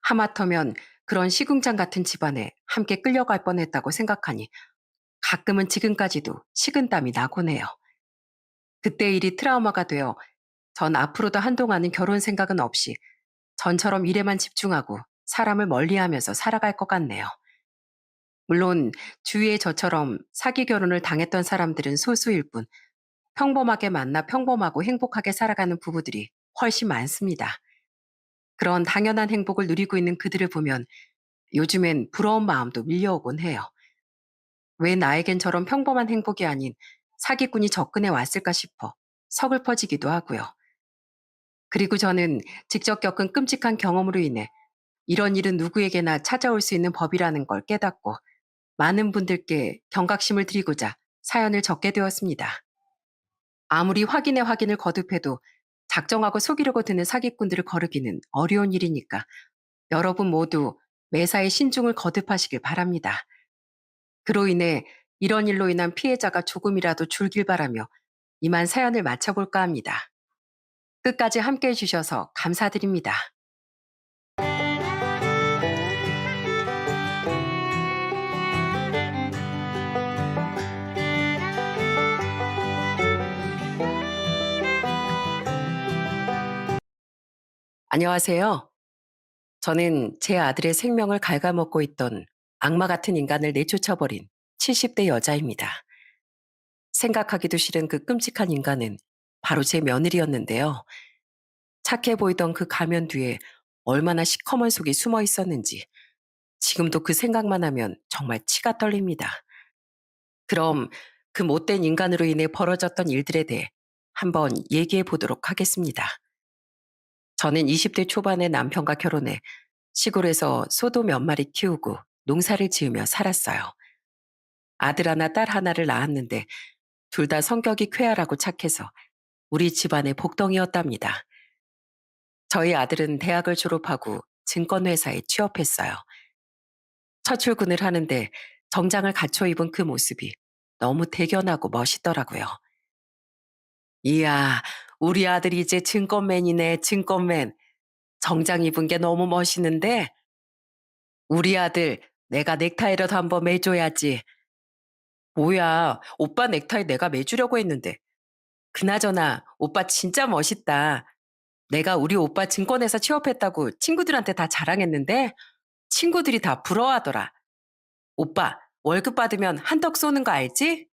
하마터면 그런 시궁장 같은 집안에 함께 끌려갈 뻔했다고 생각하니 가끔은 지금까지도 식은땀이 나곤 해요. 그때 일이 트라우마가 되어 전 앞으로도 한동안은 결혼 생각은 없이 전처럼 일에만 집중하고 사람을 멀리하면서 살아갈 것 같네요. 물론 주위에 저처럼 사기 결혼을 당했던 사람들은 소수일 뿐 평범하게 만나 평범하고 행복하게 살아가는 부부들이 훨씬 많습니다. 그런 당연한 행복을 누리고 있는 그들을 보면 요즘엔 부러운 마음도 밀려오곤 해요. 왜 나에겐 저런 평범한 행복이 아닌 사기꾼이 접근해 왔을까 싶어 서글퍼지기도 하고요. 그리고 저는 직접 겪은 끔찍한 경험으로 인해 이런 일은 누구에게나 찾아올 수 있는 법이라는 걸 깨닫고 많은 분들께 경각심을 드리고자 사연을 적게 되었습니다. 아무리 확인에 확인을 거듭해도 작정하고 속이려고 드는 사기꾼들을 거르기는 어려운 일이니까 여러분 모두 매사에 신중을 거듭하시길 바랍니다. 그로 인해 이런 일로 인한 피해자가 조금이라도 줄길 바라며 이만 사연을 마쳐볼까 합니다. 끝까지 함께 해주셔서 감사드립니다. 안녕하세요. 저는 제 아들의 생명을 갉아먹고 있던 악마 같은 인간을 내쫓아버린 70대 여자입니다. 생각하기도 싫은 그 끔찍한 인간은 바로 제 며느리였는데요. 착해 보이던 그 가면 뒤에 얼마나 시커먼 속이 숨어 있었는지 지금도 그 생각만 하면 정말 치가 떨립니다. 그럼 그 못된 인간으로 인해 벌어졌던 일들에 대해 한번 얘기해 보도록 하겠습니다. 저는 20대 초반에 남편과 결혼해 시골에서 소도 몇 마리 키우고 농사를 지으며 살았어요. 아들 하나, 딸 하나를 낳았는데 둘 다 성격이 쾌활하고 착해서 우리 집안의 복덩이였답니다. 저희 아들은 대학을 졸업하고 증권회사에 취업했어요. 첫 출근을 하는데 정장을 갖춰 입은 그 모습이 너무 대견하고 멋있더라고요. 이야, 우리 아들이 이제 증권맨이네, 증권맨. 정장 입은 게 너무 멋있는데 우리 아들 내가 넥타이라도 한번 매줘야지. 뭐야, 오빠 넥타이 내가 매주려고 했는데. 그나저나 오빠 진짜 멋있다. 내가 우리 오빠 증권회사 취업했다고 친구들한테 다 자랑했는데 친구들이 다 부러워하더라. 오빠 월급 받으면 한턱 쏘는 거 알지?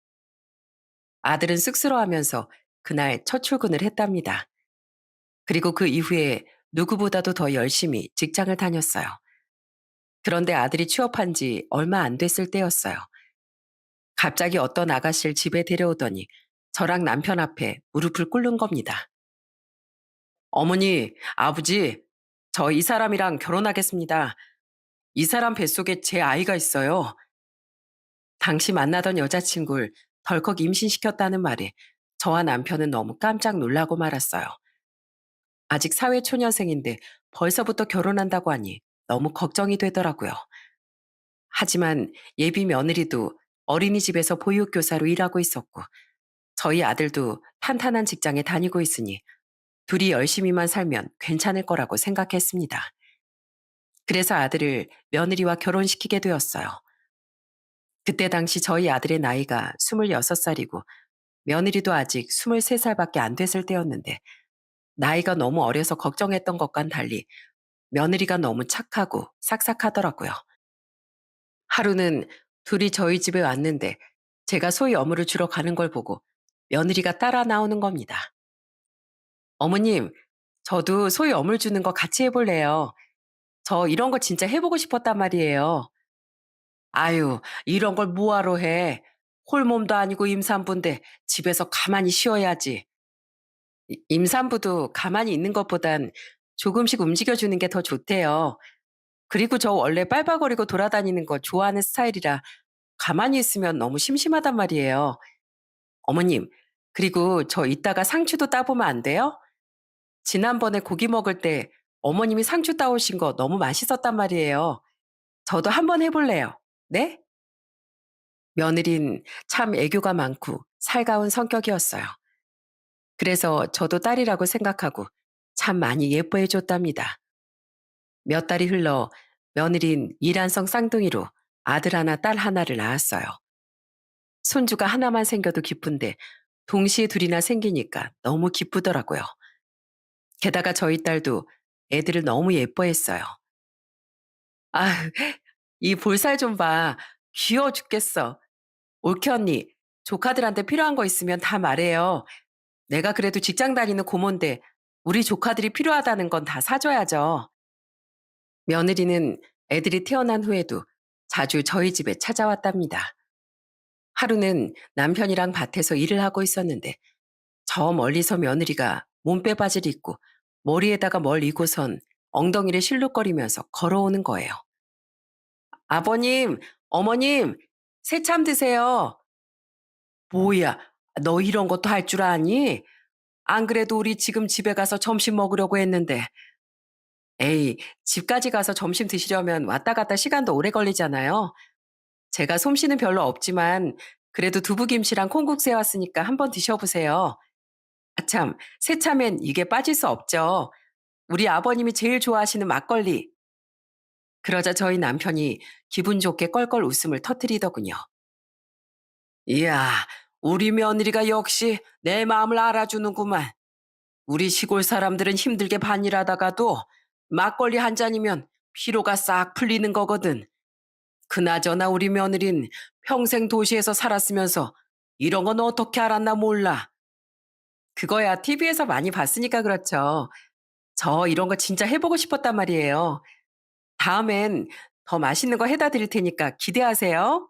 아들은 쑥스러워하면서 그날 첫 출근을 했답니다. 그리고 그 이후에 누구보다도 더 열심히 직장을 다녔어요. 그런데 아들이 취업한 지 얼마 안 됐을 때였어요. 갑자기 어떤 아가씨를 집에 데려오더니 저랑 남편 앞에 무릎을 꿇는 겁니다. 어머니, 아버지, 저 이 사람이랑 결혼하겠습니다. 이 사람 뱃속에 제 아이가 있어요. 당시 만나던 여자친구를 덜컥 임신시켰다는 말에 저와 남편은 너무 깜짝 놀라고 말았어요. 아직 사회초년생인데 벌써부터 결혼한다고 하니 너무 걱정이 되더라고요. 하지만 예비 며느리도 어린이집에서 보육교사로 일하고 있었고 저희 아들도 탄탄한 직장에 다니고 있으니 둘이 열심히만 살면 괜찮을 거라고 생각했습니다. 그래서 아들을 며느리와 결혼시키게 되었어요. 그때 당시 저희 아들의 나이가 26살이고 며느리도 아직 23살밖에 안 됐을 때였는데 나이가 너무 어려서 걱정했던 것과는 달리 며느리가 너무 착하고 싹싹하더라고요. 하루는 둘이 저희 집에 왔는데 제가 소위 어물을 주러 가는 걸 보고 며느리가 따라 나오는 겁니다. 어머님, 저도 소위 어물 주는 거 같이 해볼래요. 저 이런 거 진짜 해보고 싶었단 말이에요. 아유, 이런 걸 뭐하러 해. 홀몸도 아니고 임산부인데 집에서 가만히 쉬어야지. 임산부도 가만히 있는 것보단 조금씩 움직여주는 게 더 좋대요. 그리고 저 원래 빨빨거리고 돌아다니는 거 좋아하는 스타일이라 가만히 있으면 너무 심심하단 말이에요. 어머님, 그리고 저 이따가 상추도 따보면 안 돼요? 지난번에 고기 먹을 때 어머님이 상추 따오신 거 너무 맛있었단 말이에요. 저도 한번 해볼래요. 네? 며느린 참 애교가 많고 살가운 성격이었어요. 그래서 저도 딸이라고 생각하고 참 많이 예뻐해 줬답니다. 몇 달이 흘러 며느린 이란성 쌍둥이로 아들 하나 딸 하나를 낳았어요. 손주가 하나만 생겨도 기쁜데 동시에 둘이나 생기니까 너무 기쁘더라고요. 게다가 저희 딸도 애들을 너무 예뻐했어요. 아휴, 이 볼살 좀 봐. 귀여워 죽겠어. 올케 언니, 조카들한테 필요한 거 있으면 다 말해요. 내가 그래도 직장 다니는 고모인데 우리 조카들이 필요하다는 건 다 사줘야죠. 며느리는 애들이 태어난 후에도 자주 저희 집에 찾아왔답니다. 하루는 남편이랑 밭에서 일을 하고 있었는데 저 멀리서 며느리가 몸빼바지를 입고 머리에다가 뭘 이고선 엉덩이를 실룩거리면서 걸어오는 거예요. 아버님, 어머님, 새참 드세요. 뭐야, 너 이런 것도 할 줄 아니? 안 그래도 우리 지금 집에 가서 점심 먹으려고 했는데. 에이, 집까지 가서 점심 드시려면 왔다 갔다 시간도 오래 걸리잖아요. 제가 솜씨는 별로 없지만 그래도 두부김치랑 콩국수 해왔으니까 한번 드셔보세요. 아참, 새참엔 이게 빠질 수 없죠. 우리 아버님이 제일 좋아하시는 막걸리. 그러자 저희 남편이 기분 좋게 껄껄 웃음을 터뜨리더군요. 이야, 우리 며느리가 역시 내 마음을 알아주는구만. 우리 시골 사람들은 힘들게 반일하다가도 막걸리 한 잔이면 피로가 싹 풀리는 거거든. 그나저나 우리 며느린 평생 도시에서 살았으면서 이런 건 어떻게 알았나 몰라. 그거야 TV에서 많이 봤으니까 그렇죠. 저 이런 거 진짜 해보고 싶었단 말이에요. 다음엔 더 맛있는 거 해다 드릴 테니까 기대하세요.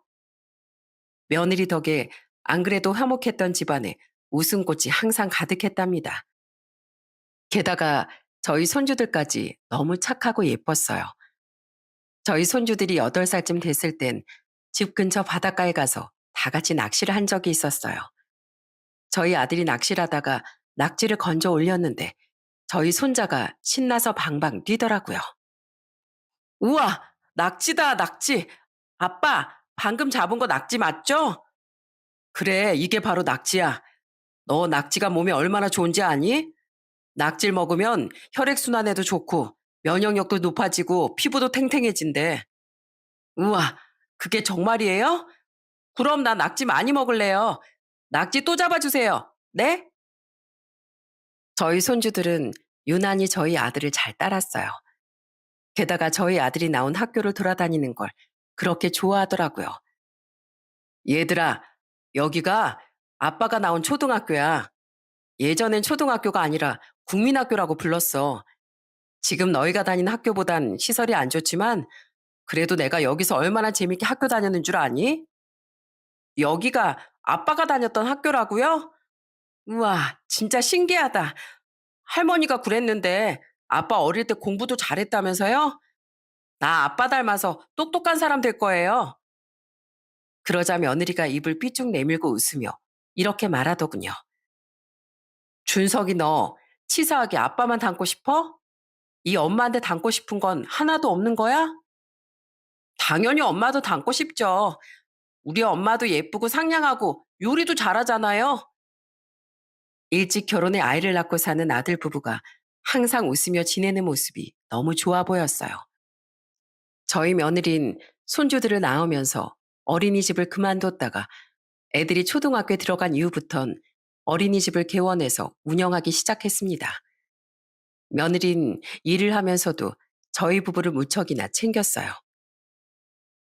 며느리 덕에 안 그래도 화목했던 집안에 웃음꽃이 항상 가득했답니다. 게다가 저희 손주들까지 너무 착하고 예뻤어요. 저희 손주들이 8살쯤 됐을 땐 집 근처 바닷가에 가서 다 같이 낚시를 한 적이 있었어요. 저희 아들이 낚시를 하다가 낙지를 건져 올렸는데 저희 손자가 신나서 방방 뛰더라고요. 우와, 낙지다, 낙지. 아빠, 방금 잡은 거 낙지 맞죠? 그래, 이게 바로 낙지야. 너 낙지가 몸에 얼마나 좋은지 아니? 낙지를 먹으면 혈액순환에도 좋고 면역력도 높아지고 피부도 탱탱해진대. 우와, 그게 정말이에요? 그럼 나 낙지 많이 먹을래요. 낙지 또 잡아주세요. 네? 저희 손주들은 유난히 저희 아들을 잘 따랐어요. 게다가 저희 아들이 나온 학교를 돌아다니는 걸 그렇게 좋아하더라고요. 얘들아, 여기가 아빠가 나온 초등학교야. 예전엔 초등학교가 아니라 국민학교라고 불렀어. 지금 너희가 다니는 학교보단 시설이 안 좋지만 그래도 내가 여기서 얼마나 재밌게 학교 다녔는 줄 아니? 여기가 아빠가 다녔던 학교라고요? 우와, 진짜 신기하다. 할머니가 그랬는데 아빠 어릴 때 공부도 잘했다면서요? 나 아빠 닮아서 똑똑한 사람 될 거예요. 그러자 며느리가 입을 삐쭉 내밀고 웃으며 이렇게 말하더군요. 준석이 너 치사하게 아빠만 닮고 싶어? 이 엄마한테 닮고 싶은 건 하나도 없는 거야? 당연히 엄마도 닮고 싶죠. 우리 엄마도 예쁘고 상냥하고 요리도 잘하잖아요. 일찍 결혼해 아이를 낳고 사는 아들 부부가 항상 웃으며 지내는 모습이 너무 좋아 보였어요. 저희 며느린 손주들을 낳으면서 어린이집을 그만뒀다가 애들이 초등학교에 들어간 이후부턴 어린이집을 개원해서 운영하기 시작했습니다. 며느린 일을 하면서도 저희 부부를 무척이나 챙겼어요.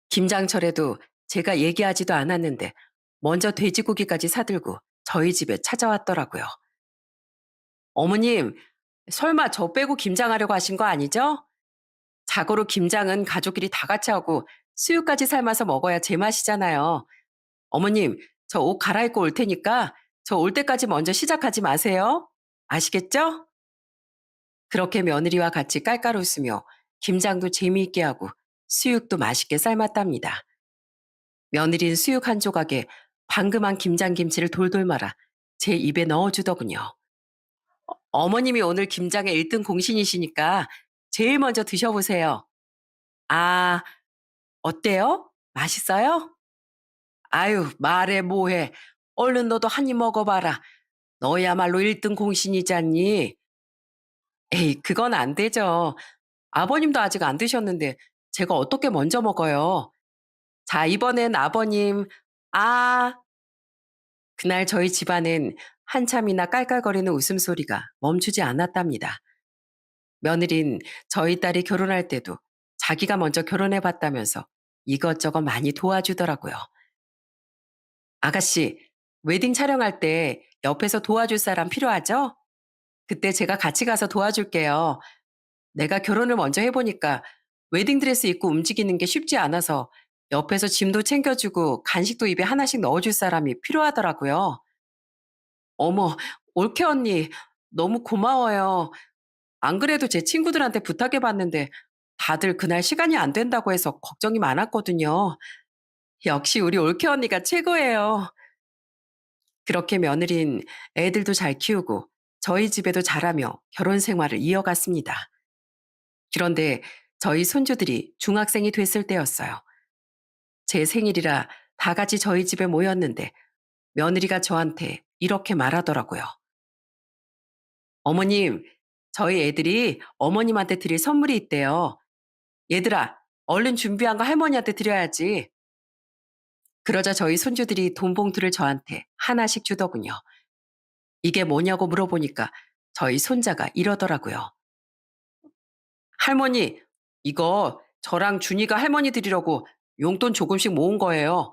김장철에도 제가 얘기하지도 않았는데 먼저 돼지고기까지 사들고 저희 집에 찾아왔더라고요. 어머님, 설마 저 빼고 김장하려고 하신 거 아니죠? 자고로 김장은 가족끼리 다 같이 하고 수육까지 삶아서 먹어야 제맛이잖아요. 어머님, 저 옷 갈아입고 올 테니까 저 올 때까지 먼저 시작하지 마세요. 아시겠죠? 그렇게 며느리와 같이 깔깔 웃으며 김장도 재미있게 하고 수육도 맛있게 삶았답니다. 며느리는 수육 한 조각에 방금 한 김장김치를 돌돌 말아 제 입에 넣어주더군요. 어머님이 오늘 김장에 1등 공신이시니까 제일 먼저 드셔보세요. 아, 어때요? 맛있어요? 아유, 말해 뭐해. 얼른 너도 한 입 먹어봐라. 너야말로 1등 공신이잖니. 에이, 그건 안 되죠. 아버님도 아직 안 드셨는데 제가 어떻게 먼저 먹어요? 자, 이번엔 아버님, 아, 그날 저희 집안엔 한참이나 깔깔거리는 웃음소리가 멈추지 않았답니다. 며느린 저희 딸이 결혼할 때도 자기가 먼저 결혼해 봤다면서 이것저것 많이 도와주더라고요. 아가씨, 웨딩 촬영할 때 옆에서 도와줄 사람 필요하죠? 그때 제가 같이 가서 도와줄게요. 내가 결혼을 먼저 해보니까 웨딩드레스 입고 움직이는 게 쉽지 않아서 옆에서 짐도 챙겨주고 간식도 입에 하나씩 넣어줄 사람이 필요하더라고요. 어머, 올케 언니, 너무 고마워요. 안 그래도 제 친구들한테 부탁해봤는데 다들 그날 시간이 안 된다고 해서 걱정이 많았거든요. 역시 우리 올케 언니가 최고예요. 그렇게 며느린 애들도 잘 키우고 저희 집에도 잘하며 결혼 생활을 이어갔습니다. 그런데 저희 손주들이 중학생이 됐을 때였어요. 제 생일이라 다 같이 저희 집에 모였는데 며느리가 저한테 이렇게 말하더라고요. 어머님, 저희 애들이 어머님한테 드릴 선물이 있대요. 얘들아, 얼른 준비한 거 할머니한테 드려야지. 그러자 저희 손주들이 돈 봉투를 저한테 하나씩 주더군요. 이게 뭐냐고 물어보니까 저희 손자가 이러더라고요. 할머니, 이거 저랑 준이가 할머니 드리려고 용돈 조금씩 모은 거예요.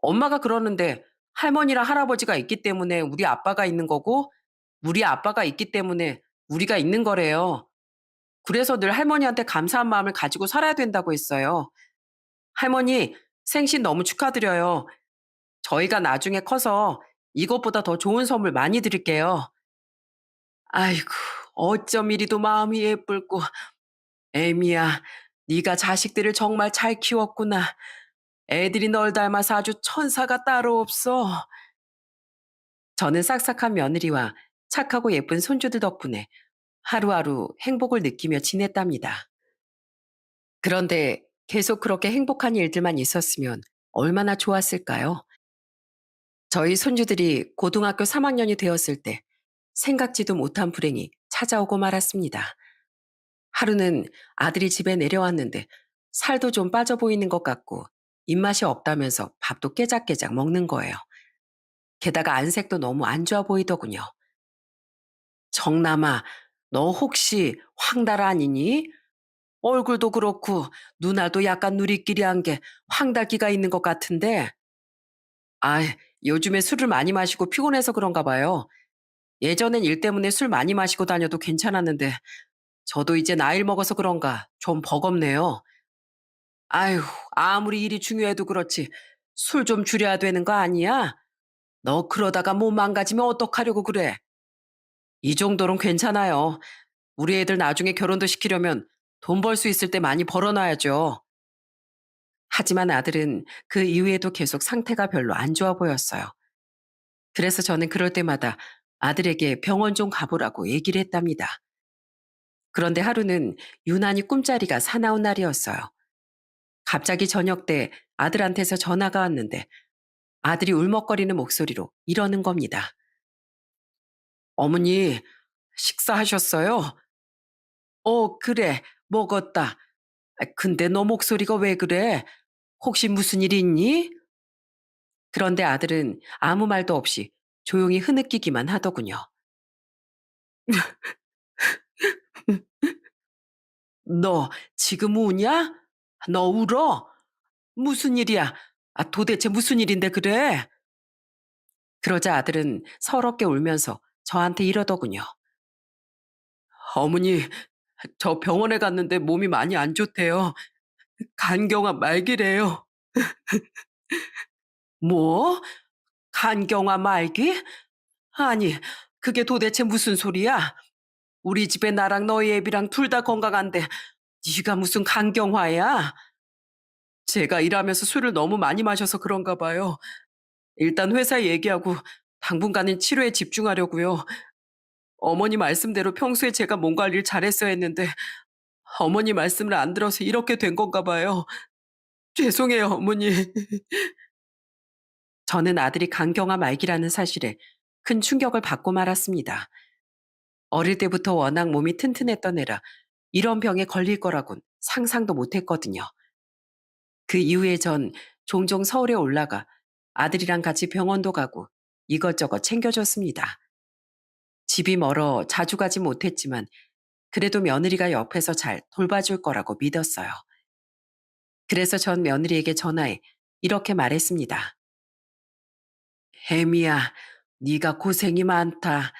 엄마가 그러는데 할머니랑 할아버지가 있기 때문에 우리 아빠가 있는 거고 우리 아빠가 있기 때문에 우리가 있는 거래요. 그래서 늘 할머니한테 감사한 마음을 가지고 살아야 된다고 했어요. 할머니, 생신 너무 축하드려요. 저희가 나중에 커서 이것보다 더 좋은 선물 많이 드릴게요. 아이고, 어쩜 이리도 마음이 예쁠꼬. 애미야, 네가 자식들을 정말 잘 키웠구나. 애들이 널 닮아서 아주 천사가 따로 없어. 저는 싹싹한 며느리와 착하고 예쁜 손주들 덕분에 하루하루 행복을 느끼며 지냈답니다. 그런데 계속 그렇게 행복한 일들만 있었으면 얼마나 좋았을까요? 저희 손주들이 고등학교 3학년이 되었을 때 생각지도 못한 불행이 찾아오고 말았습니다. 하루는 아들이 집에 내려왔는데 살도 좀 빠져 보이는 것 같고 입맛이 없다면서 밥도 깨작깨작 먹는 거예요. 게다가 안색도 너무 안 좋아 보이더군요. 정남아, 너 혹시 황달 아니니? 얼굴도 그렇고 눈알도 약간 누리끼리한 게 황달기가 있는 것 같은데. 아, 요즘에 술을 많이 마시고 피곤해서 그런가 봐요. 예전엔 일 때문에 술 많이 마시고 다녀도 괜찮았는데 저도 이제 나이를 먹어서 그런가 좀 버겁네요. 아휴, 아무리 일이 중요해도 그렇지 술 좀 줄여야 되는 거 아니야? 너 그러다가 몸 망가지면 어떡하려고 그래? 이 정도는 괜찮아요. 우리 애들 나중에 결혼도 시키려면 돈 벌 수 있을 때 많이 벌어놔야죠. 하지만 아들은 그 이후에도 계속 상태가 별로 안 좋아 보였어요. 그래서 저는 그럴 때마다 아들에게 병원 좀 가보라고 얘기를 했답니다. 그런데 하루는 유난히 꿈자리가 사나운 날이었어요. 갑자기 저녁 때 아들한테서 전화가 왔는데 아들이 울먹거리는 목소리로 이러는 겁니다. 어머니, 식사하셨어요? 그래. 먹었다. 근데 너 목소리가 왜 그래? 혹시 무슨 일 있니? 그런데 아들은 아무 말도 없이 조용히 흐느끼기만 하더군요. 너 지금 우냐? 너 울어? 무슨 일이야? 도대체 무슨 일인데 그래? 그러자 아들은 서럽게 울면서 저한테 이러더군요. 어머니, 저 병원에 갔는데 몸이 많이 안 좋대요. 간경화 말기래요. 뭐? 간경화 말기? 아니, 그게 도대체 무슨 소리야? 우리 집에 나랑 너희 애비랑 둘 다 건강한데 네가 무슨 간경화야? 제가 일하면서 술을 너무 많이 마셔서 그런가 봐요. 일단 회사 얘기하고 당분간은 치료에 집중하려고요. 어머니 말씀대로 평소에 제가 몸 관리를 잘했어야 했는데 어머니 말씀을 안 들어서 이렇게 된 건가 봐요. 죄송해요, 어머니. 저는 아들이 간경화 말기라는 사실에 큰 충격을 받고 말았습니다. 어릴 때부터 워낙 몸이 튼튼했던 애라 이런 병에 걸릴 거라곤 상상도 못 했거든요. 그 이후에 전 종종 서울에 올라가 아들이랑 같이 병원도 가고 이것저것 챙겨줬습니다. 집이 멀어 자주 가지 못했지만 그래도 며느리가 옆에서 잘 돌봐줄 거라고 믿었어요. 그래서 전 며느리에게 전화해 이렇게 말했습니다. 혜미야, 네가 고생이 많다.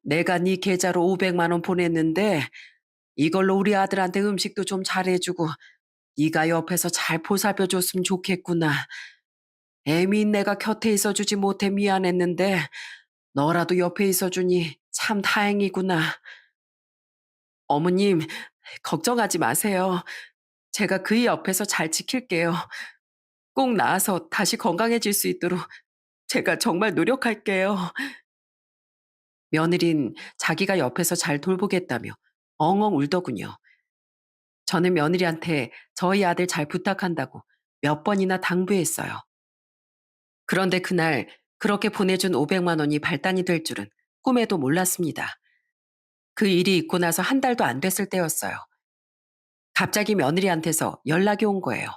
내가 네 계좌로 500만 원 보냈는데 이걸로 우리 아들한테 음식도 좀 잘해주고 네가 옆에서 잘 보살펴줬으면 좋겠구나. 애미인 내가 곁에 있어주지 못해 미안했는데 너라도 옆에 있어주니 참 다행이구나. 어머님, 걱정하지 마세요. 제가 그이 옆에서 잘 지킬게요. 꼭 나아서 다시 건강해질 수 있도록 제가 정말 노력할게요. 며느린 자기가 옆에서 잘 돌보겠다며 엉엉 울더군요. 저는 며느리한테 저희 아들 잘 부탁한다고 몇 번이나 당부했어요. 그런데 그날 그렇게 보내준 500만 원이 발단이 될 줄은 꿈에도 몰랐습니다. 그 일이 있고 나서 한 달도 안 됐을 때였어요. 갑자기 며느리한테서 연락이 온 거예요.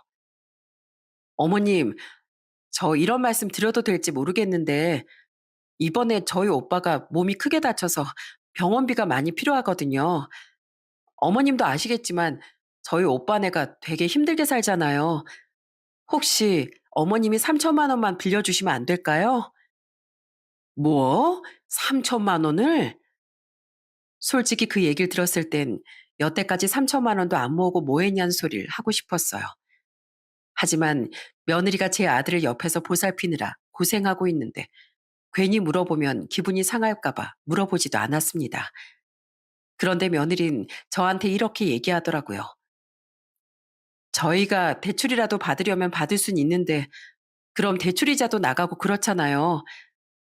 어머님, 저 이런 말씀 드려도 될지 모르겠는데 이번에 저희 오빠가 몸이 크게 다쳐서 병원비가 많이 필요하거든요. 어머님도 아시겠지만 저희 오빠네가 되게 힘들게 살잖아요. 혹시 어머님이 3천만 원만 빌려주시면 안 될까요? 뭐? 3천만 원을? 솔직히 그 얘기를 들었을 땐 여태까지 3천만 원도 안 모으고 뭐 했냐는 소리를 하고 싶었어요. 하지만 며느리가 제 아들을 옆에서 보살피느라 고생하고 있는데 괜히 물어보면 기분이 상할까봐 물어보지도 않았습니다. 그런데 며느린 저한테 이렇게 얘기하더라고요. 저희가 대출이라도 받으려면 받을 순 있는데 그럼 대출이자도 나가고 그렇잖아요.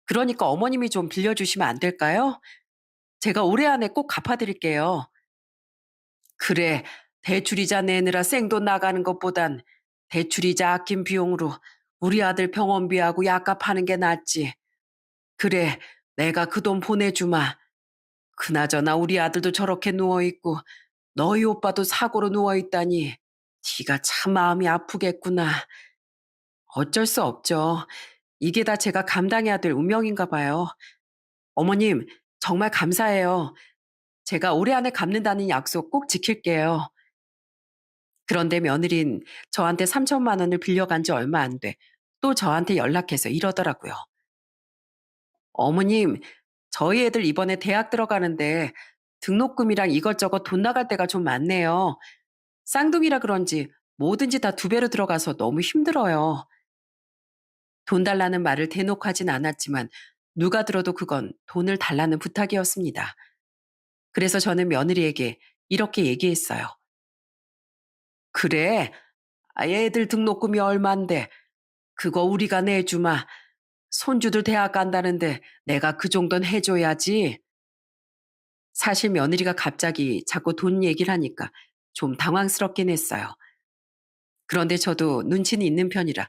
그러니까 어머님이 좀 빌려주시면 안 될까요? 제가 올해 안에 꼭 갚아드릴게요. 그래, 대출이자 내느라 생돈 나가는 것보단 대출이자 아낀 비용으로 우리 아들 병원비하고 약값 하는 게 낫지. 그래, 내가 그 돈 보내주마. 그나저나 우리 아들도 저렇게 누워있고 너희 오빠도 사고로 누워있다니. 네가 참 마음이 아프겠구나. 어쩔 수 없죠. 이게 다 제가 감당해야 될 운명인가 봐요. 어머님, 정말 감사해요. 제가 올해 안에 갚는다는 약속 꼭 지킬게요. 그런데 며느린 저한테 3천만 원을 빌려간 지 얼마 안 돼. 또 저한테 연락해서 이러더라고요. 어머님, 저희 애들 이번에 대학 들어가는데 등록금이랑 이것저것 돈 나갈 때가 좀 많네요. 쌍둥이라 그런지 뭐든지 다 두 배로 들어가서 너무 힘들어요. 돈 달라는 말을 대놓고 하진 않았지만 누가 들어도 그건 돈을 달라는 부탁이었습니다. 그래서 저는 며느리에게 이렇게 얘기했어요. 그래, 애들 등록금이 얼만데 그거 우리가 내주마. 손주들 대학 간다는데 내가 그 정도는 해줘야지. 사실 며느리가 갑자기 자꾸 돈 얘기를 하니까 좀 당황스럽긴 했어요. 그런데 저도 눈치는 있는 편이라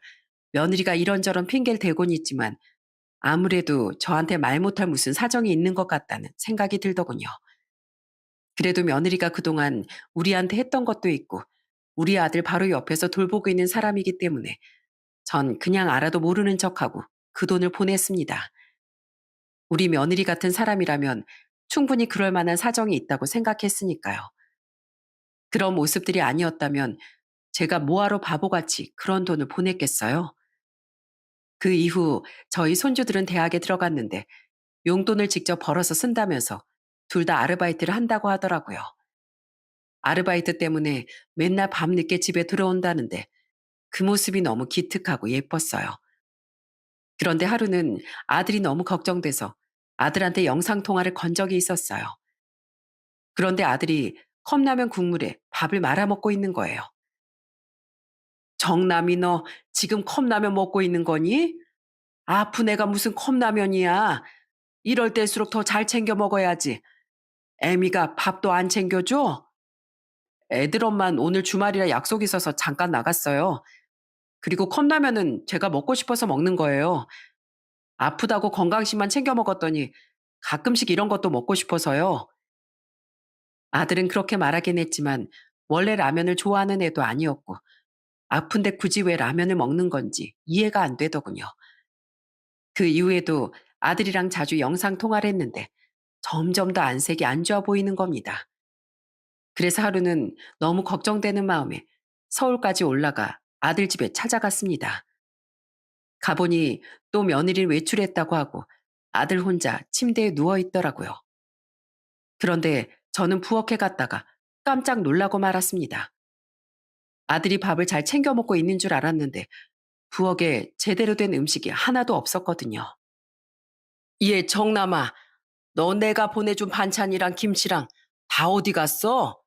며느리가 이런저런 핑계를 대곤 있지만 아무래도 저한테 말 못할 무슨 사정이 있는 것 같다는 생각이 들더군요. 그래도 며느리가 그동안 우리한테 했던 것도 있고 우리 아들 바로 옆에서 돌보고 있는 사람이기 때문에 전 그냥 알아도 모르는 척하고 그 돈을 보냈습니다. 우리 며느리 같은 사람이라면 충분히 그럴 만한 사정이 있다고 생각했으니까요. 그런 모습들이 아니었다면 제가 뭐하러 바보같이 그런 돈을 보냈겠어요? 그 이후 저희 손주들은 대학에 들어갔는데 용돈을 직접 벌어서 쓴다면서 둘 다 아르바이트를 한다고 하더라고요. 아르바이트 때문에 맨날 밤늦게 집에 들어온다는데 그 모습이 너무 기특하고 예뻤어요. 그런데 하루는 아들이 너무 걱정돼서 아들한테 영상통화를 건 적이 있었어요. 그런데 아들이 컵라면 국물에 밥을 말아 먹고 있는 거예요. 정남이 너 지금 컵라면 먹고 있는 거니? 아픈 애가 무슨 컵라면이야. 이럴 때일수록 더 잘 챙겨 먹어야지. 애미가 밥도 안 챙겨줘? 애들 엄만 오늘 주말이라 약속 있어서 잠깐 나갔어요. 그리고 컵라면은 제가 먹고 싶어서 먹는 거예요. 아프다고 건강식만 챙겨 먹었더니 가끔씩 이런 것도 먹고 싶어서요. 아들은 그렇게 말하긴 했지만 원래 라면을 좋아하는 애도 아니었고 아픈데 굳이 왜 라면을 먹는 건지 이해가 안 되더군요. 그 이후에도 아들이랑 자주 영상 통화를 했는데 점점 더 안색이 안 좋아 보이는 겁니다. 그래서 하루는 너무 걱정되는 마음에 서울까지 올라가 아들 집에 찾아갔습니다. 가보니 또 며느리를 외출했다고 하고 아들 혼자 침대에 누워 있더라고요. 그런데 저는 부엌에 갔다가 깜짝 놀라고 말았습니다. 아들이 밥을 잘 챙겨 먹고 있는 줄 알았는데 부엌에 제대로 된 음식이 하나도 없었거든요. 얘 정남아, 너 내가 보내준 반찬이랑 김치랑 다 어디 갔어?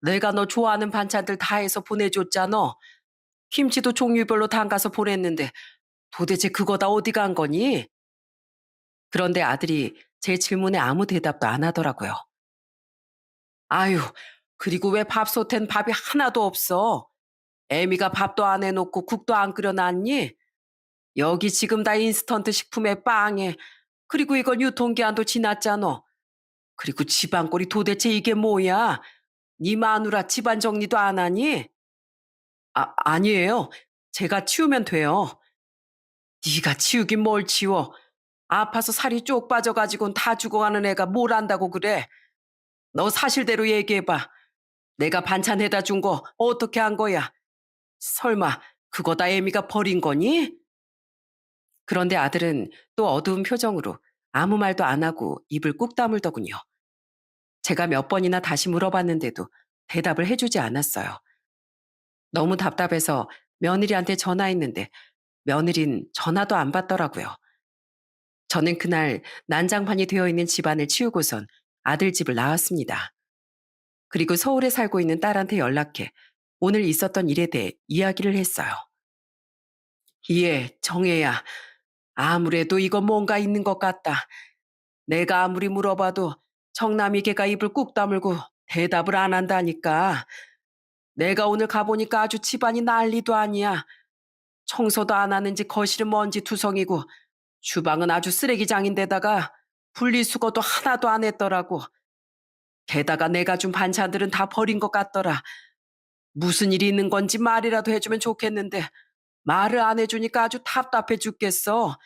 내가 너 좋아하는 반찬들 다 해서 보내줬잖아. 김치도 종류별로 담가서 보냈는데 도대체 그거 다 어디 간 거니? 그런데 아들이 제 질문에 아무 대답도 안 하더라고요. 아유, 그리고 왜 밥솥엔 밥이 하나도 없어? 애미가 밥도 안 해놓고 국도 안 끓여놨니? 여기 지금 다 인스턴트 식품에 빵에 그리고 이건 유통기한도 지났잖아. 그리고 집안꼴이 도대체 이게 뭐야? 네 마누라 집안 정리도 안 하니? 아니에요. 제가 치우면 돼요. 네가 치우긴 뭘 치워. 아파서 살이 쪽 빠져가지고는 다 죽어가는 애가 뭘 안다고 그래. 너 사실대로 얘기해봐. 내가 반찬 해다 준 거 어떻게 한 거야? 설마 그거 다 애미가 버린 거니? 그런데 아들은 또 어두운 표정으로 아무 말도 안 하고 입을 꾹 다물더군요. 제가 몇 번이나 다시 물어봤는데도 대답을 해주지 않았어요. 너무 답답해서 며느리한테 전화했는데 며느린 전화도 안 받더라고요. 저는 그날 난장판이 되어 있는 집안을 치우고선 아들 집을 나왔습니다. 그리고 서울에 살고 있는 딸한테 연락해 오늘 있었던 일에 대해 이야기를 했어요. 예, 정혜야. 아무래도 이건 뭔가 있는 것 같다. 내가 아무리 물어봐도 정남이 걔가 입을 꾹 다물고 대답을 안 한다니까. 내가 오늘 가보니까 아주 집안이 난리도 아니야. 청소도 안 하는지 거실은 먼지 투성이고 주방은 아주 쓰레기장인데다가 분리수거도 하나도 안 했더라고. 게다가 내가 준 반찬들은 다 버린 것 같더라. 무슨 일이 있는 건지 말이라도 해주면 좋겠는데 말을 안 해주니까 아주 답답해 죽겠어.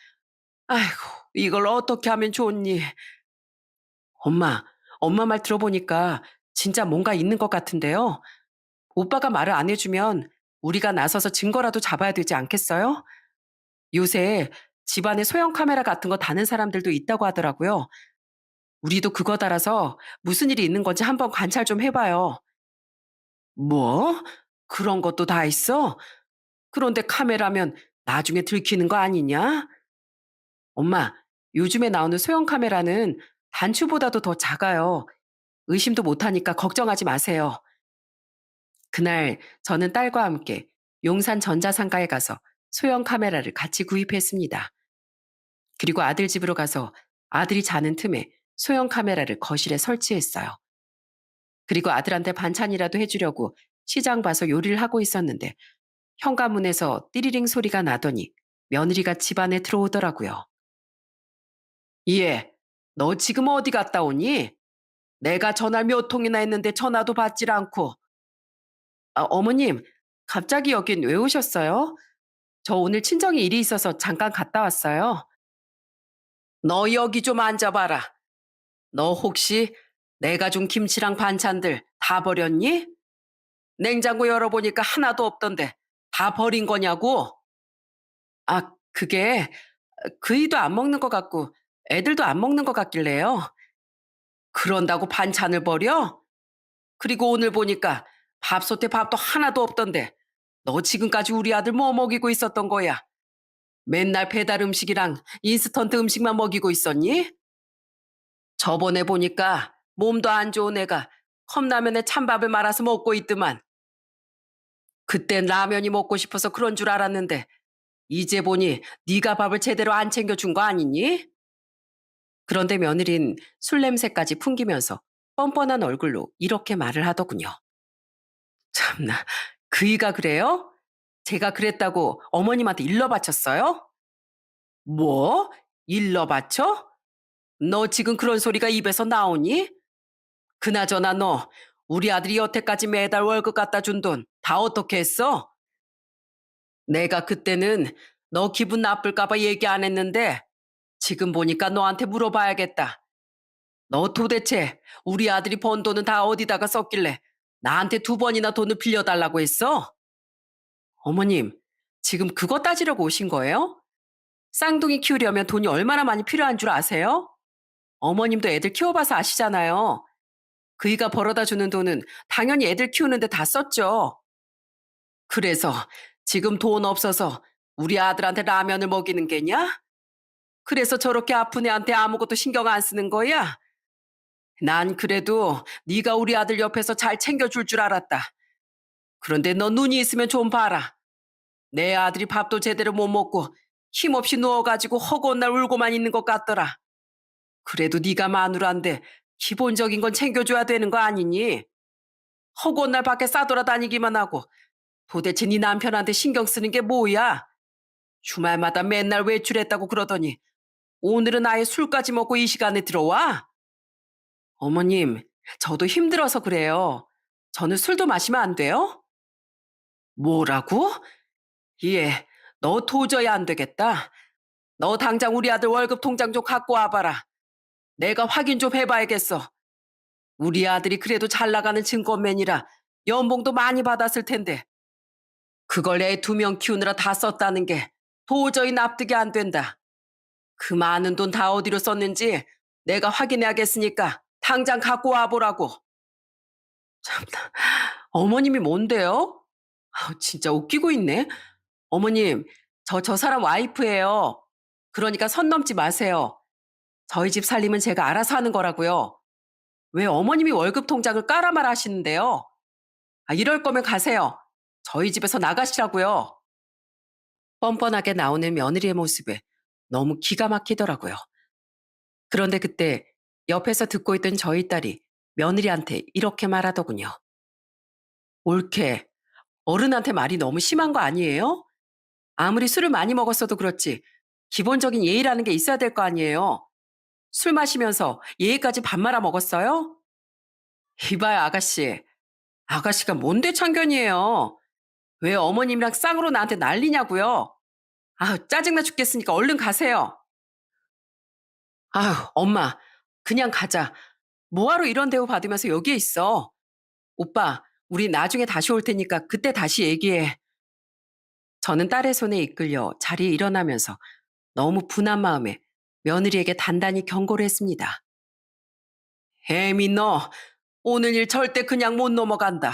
아이고, 이걸 어떻게 하면 좋니? 엄마, 엄마 말 들어보니까 진짜 뭔가 있는 것 같은데요. 오빠가 말을 안 해주면 우리가 나서서 증거라도 잡아야 되지 않겠어요? 요새 집안에 소형 카메라 같은 거 다는 사람들도 있다고 하더라고요. 우리도 그거 달아서 무슨 일이 있는 건지 한번 관찰 좀 해봐요. 뭐? 그런 것도 다 있어? 그런데 카메라면 나중에 들키는 거 아니냐? 엄마, 요즘에 나오는 소형 카메라는 단추보다도 더 작아요. 의심도 못하니까 걱정하지 마세요. 그날 저는 딸과 함께 용산 전자상가에 가서 소형 카메라를 같이 구입했습니다. 그리고 아들 집으로 가서 아들이 자는 틈에 소형 카메라를 거실에 설치했어요. 그리고 아들한테 반찬이라도 해주려고 시장 봐서 요리를 하고 있었는데 현관문에서 띠리링 소리가 나더니 며느리가 집 안에 들어오더라고요. 예, 너 지금 어디 갔다 오니? 내가 전화를 몇 통이나 했는데 전화도 받질 않고. 아, 어머님, 갑자기 여긴 왜 오셨어요? 저 오늘 친정에 일이 있어서 잠깐 갔다 왔어요. 너 여기 좀 앉아봐라. 너 혹시 내가 준 김치랑 반찬들 다 버렸니? 냉장고 열어보니까 하나도 없던데 다 버린 거냐고? 아, 그게 그이도 안 먹는 것 같고 애들도 안 먹는 것 같길래요. 그런다고 반찬을 버려? 그리고 오늘 보니까 밥솥에 밥도 하나도 없던데 너 지금까지 우리 아들 뭐 먹이고 있었던 거야? 맨날 배달 음식이랑 인스턴트 음식만 먹이고 있었니? 저번에 보니까 몸도 안 좋은 애가 컵라면에 찬밥을 말아서 먹고 있더만. 그땐 라면이 먹고 싶어서 그런 줄 알았는데 이제 보니 네가 밥을 제대로 안 챙겨준 거 아니니? 그런데 며느린 술 냄새까지 풍기면서 뻔뻔한 얼굴로 이렇게 말을 하더군요. 참나, 그이가 그래요? 제가 그랬다고 어머님한테 일러 바쳤어요? 뭐? 일러 바쳐? 너 지금 그런 소리가 입에서 나오니? 그나저나 너 우리 아들이 여태까지 매달 월급 갖다 준 돈 다 어떻게 했어? 내가 그때는 너 기분 나쁠까봐 얘기 안 했는데 지금 보니까 너한테 물어봐야겠다. 너 도대체 우리 아들이 번 돈은 다 어디다가 썼길래 나한테 두 번이나 돈을 빌려달라고 했어? 어머님, 지금 그거 따지려고 오신 거예요? 쌍둥이 키우려면 돈이 얼마나 많이 필요한 줄 아세요? 어머님도 애들 키워봐서 아시잖아요. 그이가 벌어다 주는 돈은 당연히 애들 키우는데 다 썼죠. 그래서 지금 돈 없어서 우리 아들한테 라면을 먹이는 게냐? 그래서 저렇게 아픈 애한테 아무것도 신경 안 쓰는 거야? 난 그래도 네가 우리 아들 옆에서 잘 챙겨줄 줄 알았다. 그런데 너 눈이 있으면 좀 봐라. 내 아들이 밥도 제대로 못 먹고 힘없이 누워가지고 허구한 날 울고만 있는 것 같더라. 그래도 네가 마누라인데 기본적인 건 챙겨줘야 되는 거 아니니? 허구한 날 밖에 싸돌아다니기만 하고 도대체 네 남편한테 신경 쓰는 게 뭐야? 주말마다 맨날 외출했다고 그러더니 오늘은 아예 술까지 먹고 이 시간에 들어와? 어머님, 저도 힘들어서 그래요. 저는 술도 마시면 안 돼요? 뭐라고? 예, 너 도저히 안 되겠다. 너 당장 우리 아들 월급 통장 좀 갖고 와봐라. 내가 확인 좀 해봐야겠어. 우리 아들이 그래도 잘 나가는 증권맨이라 연봉도 많이 받았을 텐데 그걸 애 두 명 키우느라 다 썼다는 게 도저히 납득이 안 된다. 그 많은 돈 다 어디로 썼는지 내가 확인해야겠으니까 당장 갖고 와보라고. 참나, 어머님이 뭔데요? 진짜 웃기고 있네. 어머님, 저 사람 와이프예요. 그러니까 선 넘지 마세요. 저희 집 살림은 제가 알아서 하는 거라고요. 왜 어머님이 월급 통장을 깔아말 하시는데요? 이럴 거면 가세요. 저희 집에서 나가시라고요. 뻔뻔하게 나오는 며느리의 모습에 너무 기가 막히더라고요. 그런데 그때 옆에서 듣고 있던 저희 딸이 며느리한테 이렇게 말하더군요. 옳게, 어른한테 말이 너무 심한 거 아니에요? 아무리 술을 많이 먹었어도 그렇지 기본적인 예의라는 게 있어야 될 거 아니에요. 술 마시면서 예의까지 밥 말아 먹었어요? 이봐요, 아가씨. 아가씨가 뭔데 참견이에요? 왜 어머님이랑 쌍으로 나한테 난리냐고요? 아우, 짜증나 죽겠으니까 얼른 가세요. 아휴, 엄마, 그냥 가자. 뭐하러 이런 대우 받으면서 여기에 있어? 오빠, 우리 나중에 다시 올 테니까 그때 다시 얘기해. 저는 딸의 손에 이끌려 자리에 일어나면서 너무 분한 마음에 며느리에게 단단히 경고를 했습니다. 혜미 너, 오늘 일 절대 그냥 못 넘어간다.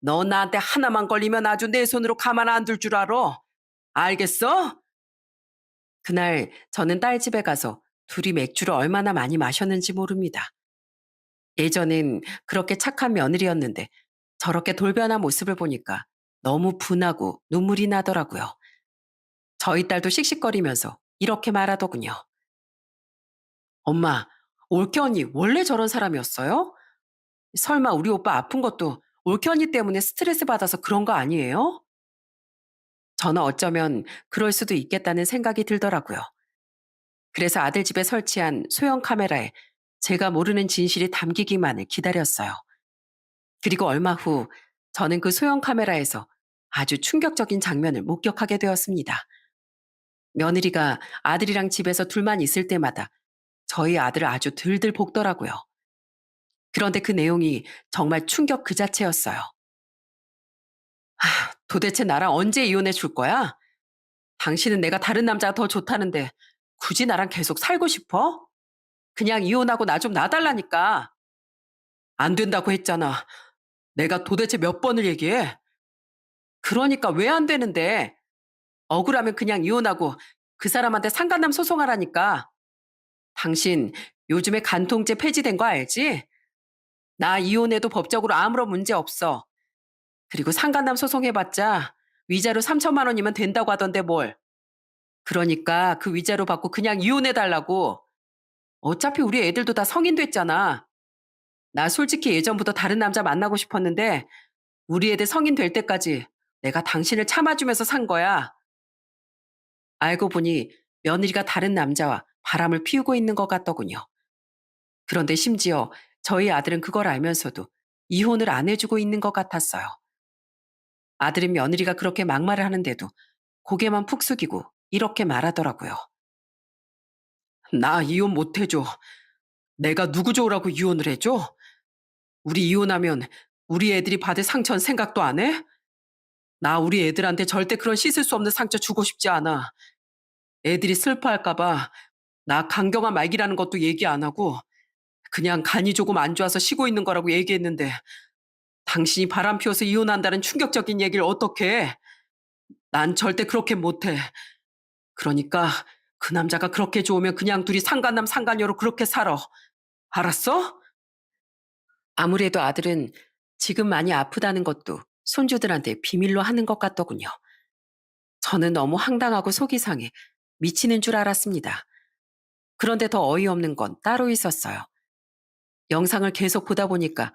너 나한테 하나만 걸리면 아주 내 손으로 가만 안 둘 줄 알아. 알겠어? 그날 저는 딸 집에 가서 둘이 맥주를 얼마나 많이 마셨는지 모릅니다. 예전엔 그렇게 착한 며느리였는데 저렇게 돌변한 모습을 보니까 너무 분하고 눈물이 나더라고요. 저희 딸도 씩씩거리면서 이렇게 말하더군요. 엄마, 올케 언니 원래 저런 사람이었어요? 설마 우리 오빠 아픈 것도 올케 언니 때문에 스트레스 받아서 그런 거 아니에요? 저는 어쩌면 그럴 수도 있겠다는 생각이 들더라고요. 그래서 아들 집에 설치한 소형 카메라에 제가 모르는 진실이 담기기만을 기다렸어요. 그리고 얼마 후 저는 그 소형 카메라에서 아주 충격적인 장면을 목격하게 되었습니다. 며느리가 아들이랑 집에서 둘만 있을 때마다 저희 아들을 아주 들들 볶더라고요. 그런데 그 내용이 정말 충격 그 자체였어요. 도대체 나랑 언제 이혼해 줄 거야? 당신은 내가 다른 남자가 더 좋다는데 굳이 나랑 계속 살고 싶어? 그냥 이혼하고 나 좀 놔달라니까. 안 된다고 했잖아. 내가 도대체 몇 번을 얘기해? 그러니까 왜 안 되는데? 억울하면 그냥 이혼하고 그 사람한테 상간남 소송하라니까. 당신 요즘에 간통죄 폐지된 거 알지? 나 이혼해도 법적으로 아무런 문제 없어. 그리고 상간남 소송해봤자 위자료 3천만 원이면 된다고 하던데 뭘. 그러니까 그 위자료 받고 그냥 이혼해달라고. 어차피 우리 애들도 다 성인 됐잖아. 나 솔직히 예전부터 다른 남자 만나고 싶었는데 우리 애들 성인 될 때까지 내가 당신을 참아주면서 산 거야. 알고 보니 며느리가 다른 남자와 바람을 피우고 있는 것 같더군요. 그런데 심지어 저희 아들은 그걸 알면서도 이혼을 안 해주고 있는 것 같았어요. 아들은 며느리가 그렇게 막말을 하는데도 고개만 푹 숙이고 이렇게 말하더라고요. 나 이혼 못 해줘. 내가 누구 좋으라고 이혼을 해줘? 우리 이혼하면 우리 애들이 받을 상처는 생각도 안 해? 나 우리 애들한테 절대 그런 씻을 수 없는 상처 주고 싶지 않아. 애들이 슬퍼할까봐 나 강경한 말기라는 것도 얘기 안 하고 그냥 간이 조금 안 좋아서 쉬고 있는 거라고 얘기했는데 당신이 바람 피워서 이혼한다는 충격적인 얘기를 어떻게 해? 난 절대 그렇게 못해. 그러니까 그 남자가 그렇게 좋으면 그냥 둘이 상간남 상간녀로 그렇게 살아. 알았어? 아무래도 아들은 지금 많이 아프다는 것도 손주들한테 비밀로 하는 것 같더군요. 저는 너무 황당하고 속이 상해 미치는 줄 알았습니다. 그런데 더 어이없는 건 따로 있었어요. 영상을 계속 보다 보니까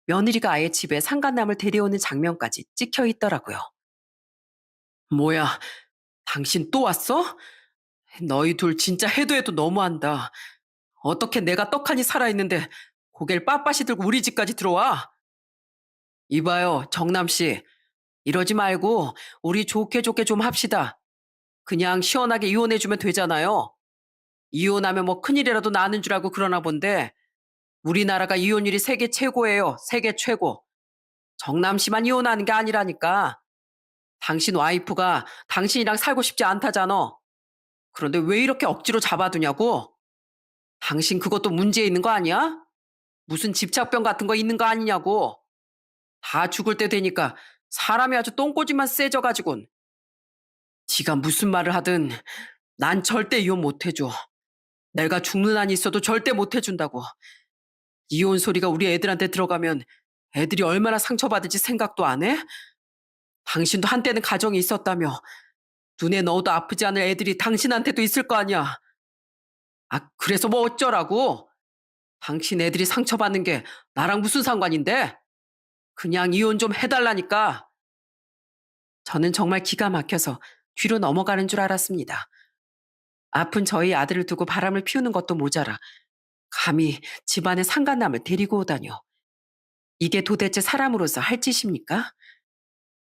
며느리가 아예 집에 상간남을 데려오는 장면까지 찍혀 있더라고요. 뭐야, 당신 또 왔어? 너희 둘 진짜 해도 해도 너무한다. 어떻게 내가 떡하니 살아있는데 고개를 빳빳이 들고 우리 집까지 들어와? 이봐요, 정남 씨. 이러지 말고 우리 좋게 좋게 좀 합시다. 그냥 시원하게 이혼해주면 되잖아요. 이혼하면 뭐 큰일이라도 나는 줄 알고 그러나 본데 우리나라가 이혼율이 세계 최고예요. 세계 최고. 정남 씨만 이혼하는 게 아니라니까. 당신 와이프가 당신이랑 살고 싶지 않다잖아. 그런데 왜 이렇게 억지로 잡아두냐고? 당신 그것도 문제 있는 거 아니야? 무슨 집착병 같은 거 있는 거 아니냐고. 다 죽을 때 되니까 사람이 아주 똥꼬집만 세져가지곤. 지가 무슨 말을 하든 난 절대 이혼 못 해줘. 내가 죽는 한이 있어도 절대 못 해준다고. 이혼 소리가 우리 애들한테 들어가면 애들이 얼마나 상처받을지 생각도 안 해? 당신도 한때는 가정이 있었다며. 눈에 넣어도 아프지 않을 애들이 당신한테도 있을 거 아니야. 아, 그래서 뭐 어쩌라고? 당신 애들이 상처받는 게 나랑 무슨 상관인데? 그냥 이혼 좀 해달라니까. 저는 정말 기가 막혀서 뒤로 넘어가는 줄 알았습니다. 아픈 저희 아들을 두고 바람을 피우는 것도 모자라 감히 집안에 상간남을 데리고 오다뇨. 이게 도대체 사람으로서 할 짓입니까?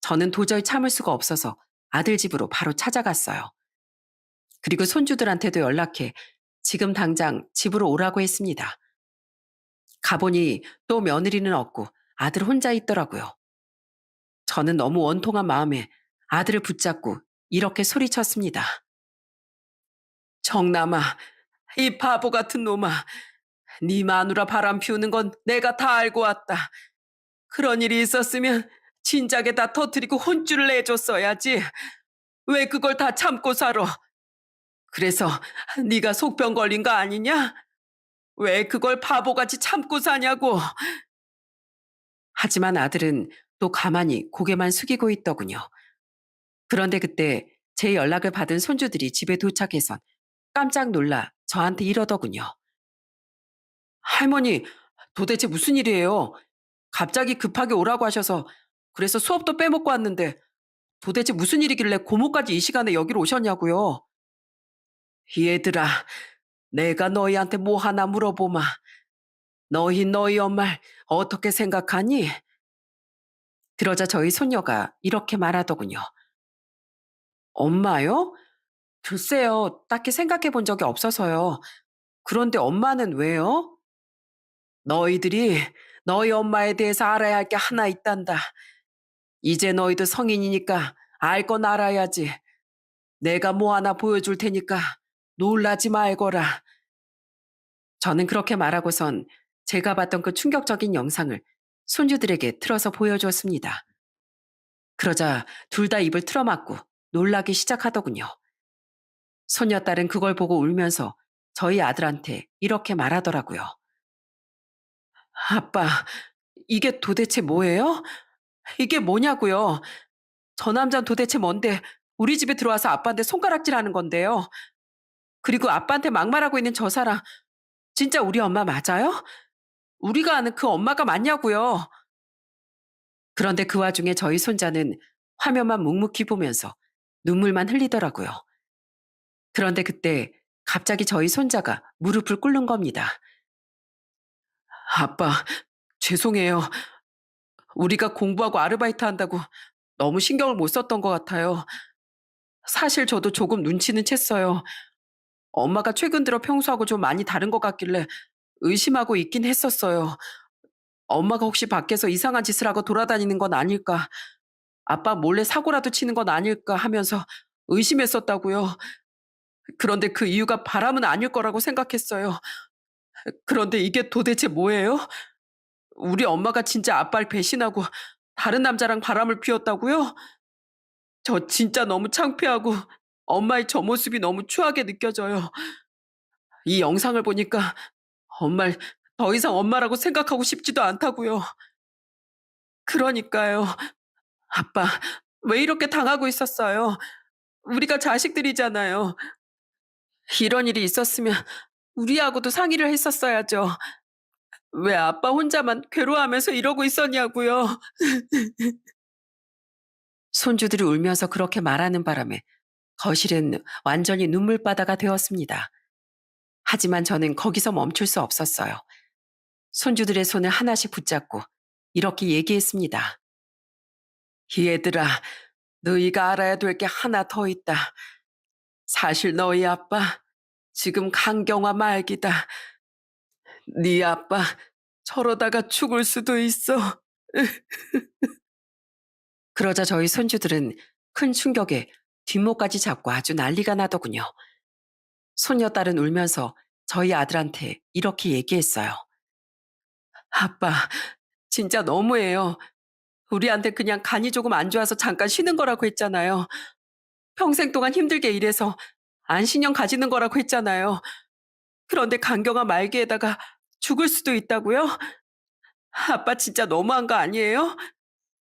저는 도저히 참을 수가 없어서 아들 집으로 바로 찾아갔어요. 그리고 손주들한테도 연락해 지금 당장 집으로 오라고 했습니다. 가보니 또 며느리는 없고 아들 혼자 있더라고요. 저는 너무 원통한 마음에 아들을 붙잡고 이렇게 소리쳤습니다. 정남아, 이 바보 같은 놈아, 네 마누라 바람 피우는 건 내가 다 알고 왔다. 그런 일이 있었으면 진작에 다 터뜨리고 혼쭐을 내줬어야지. 왜 그걸 다 참고 살아? 그래서 네가 속병 걸린 거 아니냐? 왜 그걸 바보같이 참고 사냐고. 하지만 아들은 또 가만히 고개만 숙이고 있더군요. 그런데 그때 제 연락을 받은 손주들이 집에 도착해선 깜짝 놀라 저한테 이러더군요. 할머니, 도대체 무슨 일이에요? 갑자기 급하게 오라고 하셔서 그래서 수업도 빼먹고 왔는데 도대체 무슨 일이길래 고모까지 이 시간에 여기로 오셨냐고요? 얘들아, 내가 너희한테 뭐 하나 물어보마. 너희 엄마를 어떻게 생각하니? 그러자 저희 손녀가 이렇게 말하더군요. 엄마요? 글쎄요, 딱히 생각해 본 적이 없어서요. 그런데 엄마는 왜요? 너희들이 너희 엄마에 대해서 알아야 할 게 하나 있단다. 이제 너희도 성인이니까 알 건 알아야지. 내가 뭐 하나 보여줄 테니까 놀라지 말거라. 저는 그렇게 말하고선 제가 봤던 그 충격적인 영상을 손주들에게 틀어서 보여주었습니다. 그러자 둘 다 입을 틀어막고 놀라기 시작하더군요. 손녀딸은 그걸 보고 울면서 저희 아들한테 이렇게 말하더라고요. 아빠, 이게 도대체 뭐예요? 이게 뭐냐고요? 저 남자는 도대체 뭔데 우리 집에 들어와서 아빠한테 손가락질하는 건데요. 그리고 아빠한테 막말하고 있는 저 사람 진짜 우리 엄마 맞아요? 우리가 아는 그 엄마가 맞냐고요. 그런데 그 와중에 저희 손자는 화면만 묵묵히 보면서 눈물만 흘리더라고요. 그런데 그때 갑자기 저희 손자가 무릎을 꿇는 겁니다. 아빠, 죄송해요. 우리가 공부하고 아르바이트 한다고 너무 신경을 못 썼던 것 같아요. 사실 저도 조금 눈치는 챘어요. 엄마가 최근 들어 평소하고 좀 많이 다른 것 같길래 의심하고 있긴 했었어요. 엄마가 혹시 밖에서 이상한 짓을 하고 돌아다니는 건 아닐까, 아빠 몰래 사고라도 치는 건 아닐까 하면서 의심했었다고요. 그런데 그 이유가 바람은 아닐 거라고 생각했어요. 그런데 이게 도대체 뭐예요? 우리 엄마가 진짜 아빠를 배신하고 다른 남자랑 바람을 피웠다고요? 저 진짜 너무 창피하고 엄마의 저 모습이 너무 추하게 느껴져요. 이 영상을 보니까 엄마를 더 이상 엄마라고 생각하고 싶지도 않다고요. 그러니까요. 아빠, 왜 이렇게 당하고 있었어요? 우리가 자식들이잖아요. 이런 일이 있었으면 우리하고도 상의를 했었어야죠. 왜 아빠 혼자만 괴로워하면서 이러고 있었냐고요. 손주들이 울면서 그렇게 말하는 바람에 거실은 완전히 눈물바다가 되었습니다. 하지만 저는 거기서 멈출 수 없었어요. 손주들의 손을 하나씩 붙잡고 이렇게 얘기했습니다. 얘들아, 너희가 알아야 될 게 하나 더 있다. 사실 너희 아빠 지금 간경화 말기다. 네 아빠 저러다가 죽을 수도 있어. 그러자 저희 손주들은 큰 충격에 뒷목까지 잡고 아주 난리가 나더군요. 손녀딸은 울면서 저희 아들한테 이렇게 얘기했어요. 아빠, 진짜 너무해요. 우리한테 그냥 간이 조금 안 좋아서 잠깐 쉬는 거라고 했잖아요. 평생 동안 힘들게 일해서 안신령 가지는 거라고 했잖아요. 그런데 간경화 말기에다가 죽을 수도 있다고요? 아빠 진짜 너무한 거 아니에요?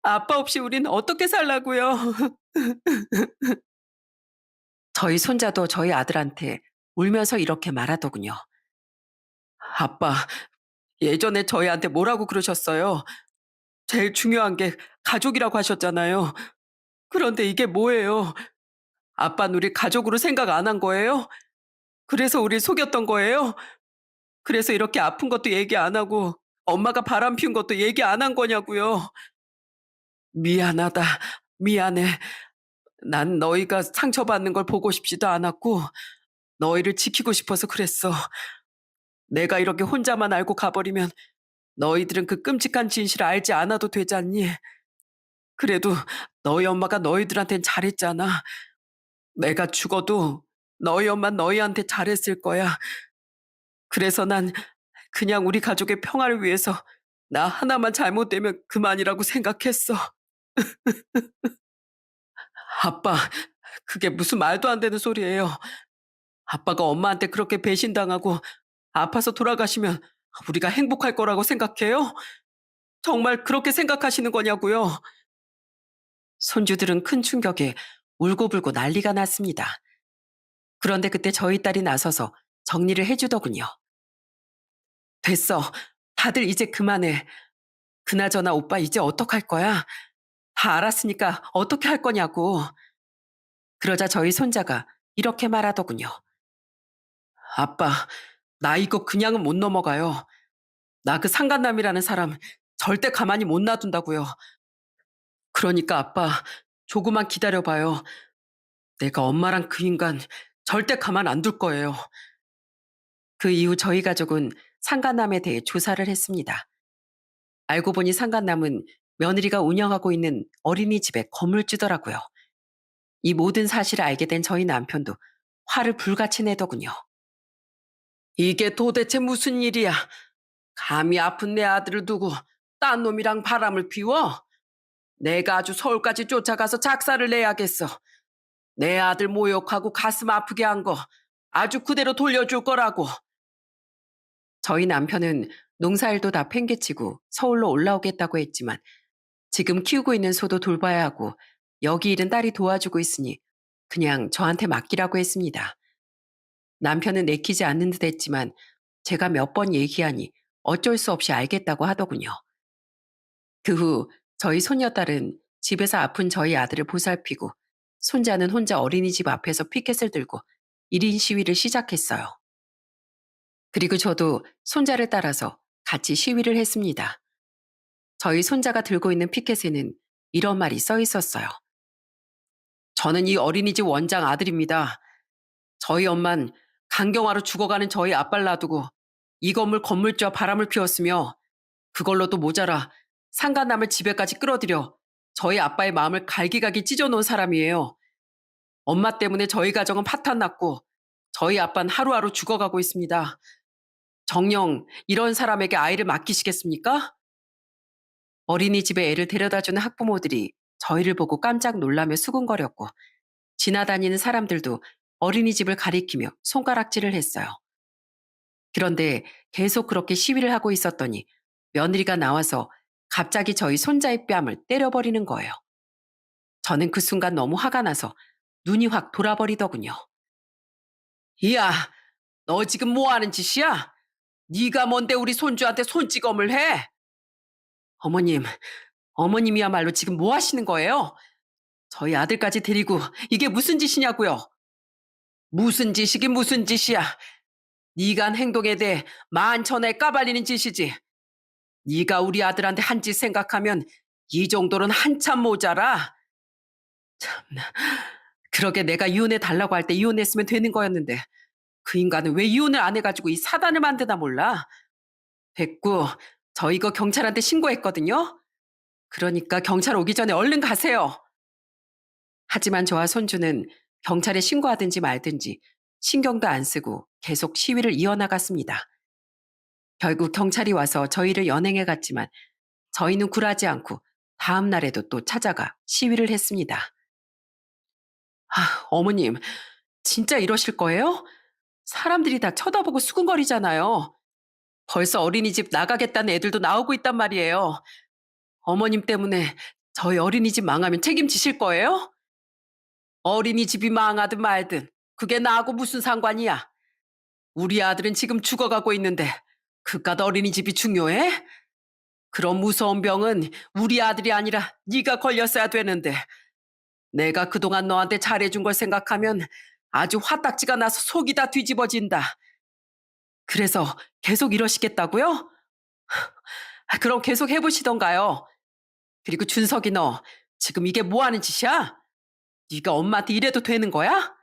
아빠 없이 우린 어떻게 살라고요? 저희 손자도 저희 아들한테 울면서 이렇게 말하더군요. 아빠, 예전에 저희한테 뭐라고 그러셨어요? 제일 중요한 게 가족이라고 하셨잖아요. 그런데 이게 뭐예요? 아빠는 우리 가족으로 생각 안 한 거예요? 그래서 우리 속였던 거예요? 그래서 이렇게 아픈 것도 얘기 안 하고 엄마가 바람 피운 것도 얘기 안 한 거냐고요. 미안하다. 미안해. 난 너희가 상처받는 걸 보고 싶지도 않았고 너희를 지키고 싶어서 그랬어. 내가 이렇게 혼자만 알고 가버리면 너희들은 그 끔찍한 진실을 알지 않아도 되잖니. 그래도 너희 엄마가 너희들한텐 잘했잖아. 내가 죽어도 너희 엄마 너희한테 잘했을 거야. 그래서 난 그냥 우리 가족의 평화를 위해서 나 하나만 잘못되면 그만이라고 생각했어. 아빠, 그게 무슨 말도 안 되는 소리예요. 아빠가 엄마한테 그렇게 배신당하고 아파서 돌아가시면 우리가 행복할 거라고 생각해요? 정말 그렇게 생각하시는 거냐고요? 손주들은 큰 충격에 울고불고 난리가 났습니다. 그런데 그때 저희 딸이 나서서 정리를 해주더군요. 됐어. 다들 이제 그만해. 그나저나 오빠 이제 어떡할 거야? 다 알았으니까 어떻게 할 거냐고. 그러자 저희 손자가 이렇게 말하더군요. 아빠, 나 이거 그냥은 못 넘어가요. 나 그 상간남이라는 사람 절대 가만히 못 놔둔다고요. 그러니까 아빠, 조금만 기다려봐요. 내가 엄마랑 그 인간 절대 가만 안 둘 거예요. 그 이후 저희 가족은 상간남에 대해 조사를 했습니다. 알고 보니 상간남은 며느리가 운영하고 있는 어린이집의 건물주더라고요. 이 모든 사실을 알게 된 저희 남편도 화를 불같이 내더군요. 이게 도대체 무슨 일이야? 감히 아픈 내 아들을 두고 딴 놈이랑 바람을 피워? 내가 아주 서울까지 쫓아가서 작사를 내야겠어. 내 아들 모욕하고 가슴 아프게 한 거 아주 그대로 돌려줄 거라고. 저희 남편은 농사일도 다 팽개치고 서울로 올라오겠다고 했지만 지금 키우고 있는 소도 돌봐야 하고 여기 일은 딸이 도와주고 있으니 그냥 저한테 맡기라고 했습니다. 남편은 내키지 않는 듯 했지만 제가 몇 번 얘기하니 어쩔 수 없이 알겠다고 하더군요. 그 후 저희 손녀딸은 집에서 아픈 저희 아들을 보살피고 손자는 혼자 어린이집 앞에서 피켓을 들고 1인 시위를 시작했어요. 그리고 저도 손자를 따라서 같이 시위를 했습니다. 저희 손자가 들고 있는 피켓에는 이런 말이 써 있었어요. 저는 이 어린이집 원장 아들입니다. 저희 엄만 강경화로 죽어가는 저희 아빠를 놔두고 이 건물 건물주와 바람을 피웠으며 그걸로도 모자라 상간남을 집에까지 끌어들여 저희 아빠의 마음을 갈기갈기 찢어놓은 사람이에요. 엄마 때문에 저희 가정은 파탄났고 저희 아빠는 하루하루 죽어가고 있습니다. 정녕 이런 사람에게 아이를 맡기시겠습니까? 어린이집에 애를 데려다주는 학부모들이 저희를 보고 깜짝 놀라며 수군거렸고 지나다니는 사람들도 어린이집을 가리키며 손가락질을 했어요. 그런데 계속 그렇게 시위를 하고 있었더니 며느리가 나와서 갑자기 저희 손자의 뺨을 때려버리는 거예요. 저는 그 순간 너무 화가 나서 눈이 확 돌아버리더군요. 이야, 너 지금 뭐 하는 짓이야? 네가 뭔데 우리 손주한테 손찌검을 해? 어머님, 어머님이야말로 지금 뭐 하시는 거예요? 저희 아들까지 데리고 이게 무슨 짓이냐고요? 무슨 짓이긴 무슨 짓이야. 네가 한 행동에 대해 만천하에 까발리는 짓이지. 네가 우리 아들한테 한 짓 생각하면 이 정도는 한참 모자라. 참나. 그러게 내가 이혼해 달라고 할 때 이혼했으면 되는 거였는데 그 인간은 왜 이혼을 안 해가지고 이 사단을 만드나 몰라. 됐고 저 이거 경찰한테 신고했거든요. 그러니까 경찰 오기 전에 얼른 가세요. 하지만 저와 손주는 경찰에 신고하든지 말든지 신경도 안 쓰고 계속 시위를 이어나갔습니다. 결국 경찰이 와서 저희를 연행해 갔지만 저희는 굴하지 않고 다음 날에도 또 찾아가 시위를 했습니다. 어머님, 진짜 이러실 거예요? 사람들이 다 쳐다보고 수군거리잖아요. 벌써 어린이집 나가겠다는 애들도 나오고 있단 말이에요. 어머님 때문에 저희 어린이집 망하면 책임지실 거예요? 어린이집이 망하든 말든 그게 나하고 무슨 상관이야. 우리 아들은 지금 죽어가고 있는데 그깟 어린이집이 중요해? 그런 무서운 병은 우리 아들이 아니라 네가 걸렸어야 되는데 내가 그동안 너한테 잘해준 걸 생각하면 아주 화딱지가 나서 속이 다 뒤집어진다. 그래서 계속 이러시겠다고요? 그럼 계속 해보시던가요. 그리고 준석이 너 지금 이게 뭐 하는 짓이야? 네가 엄마한테 이래도 되는 거야?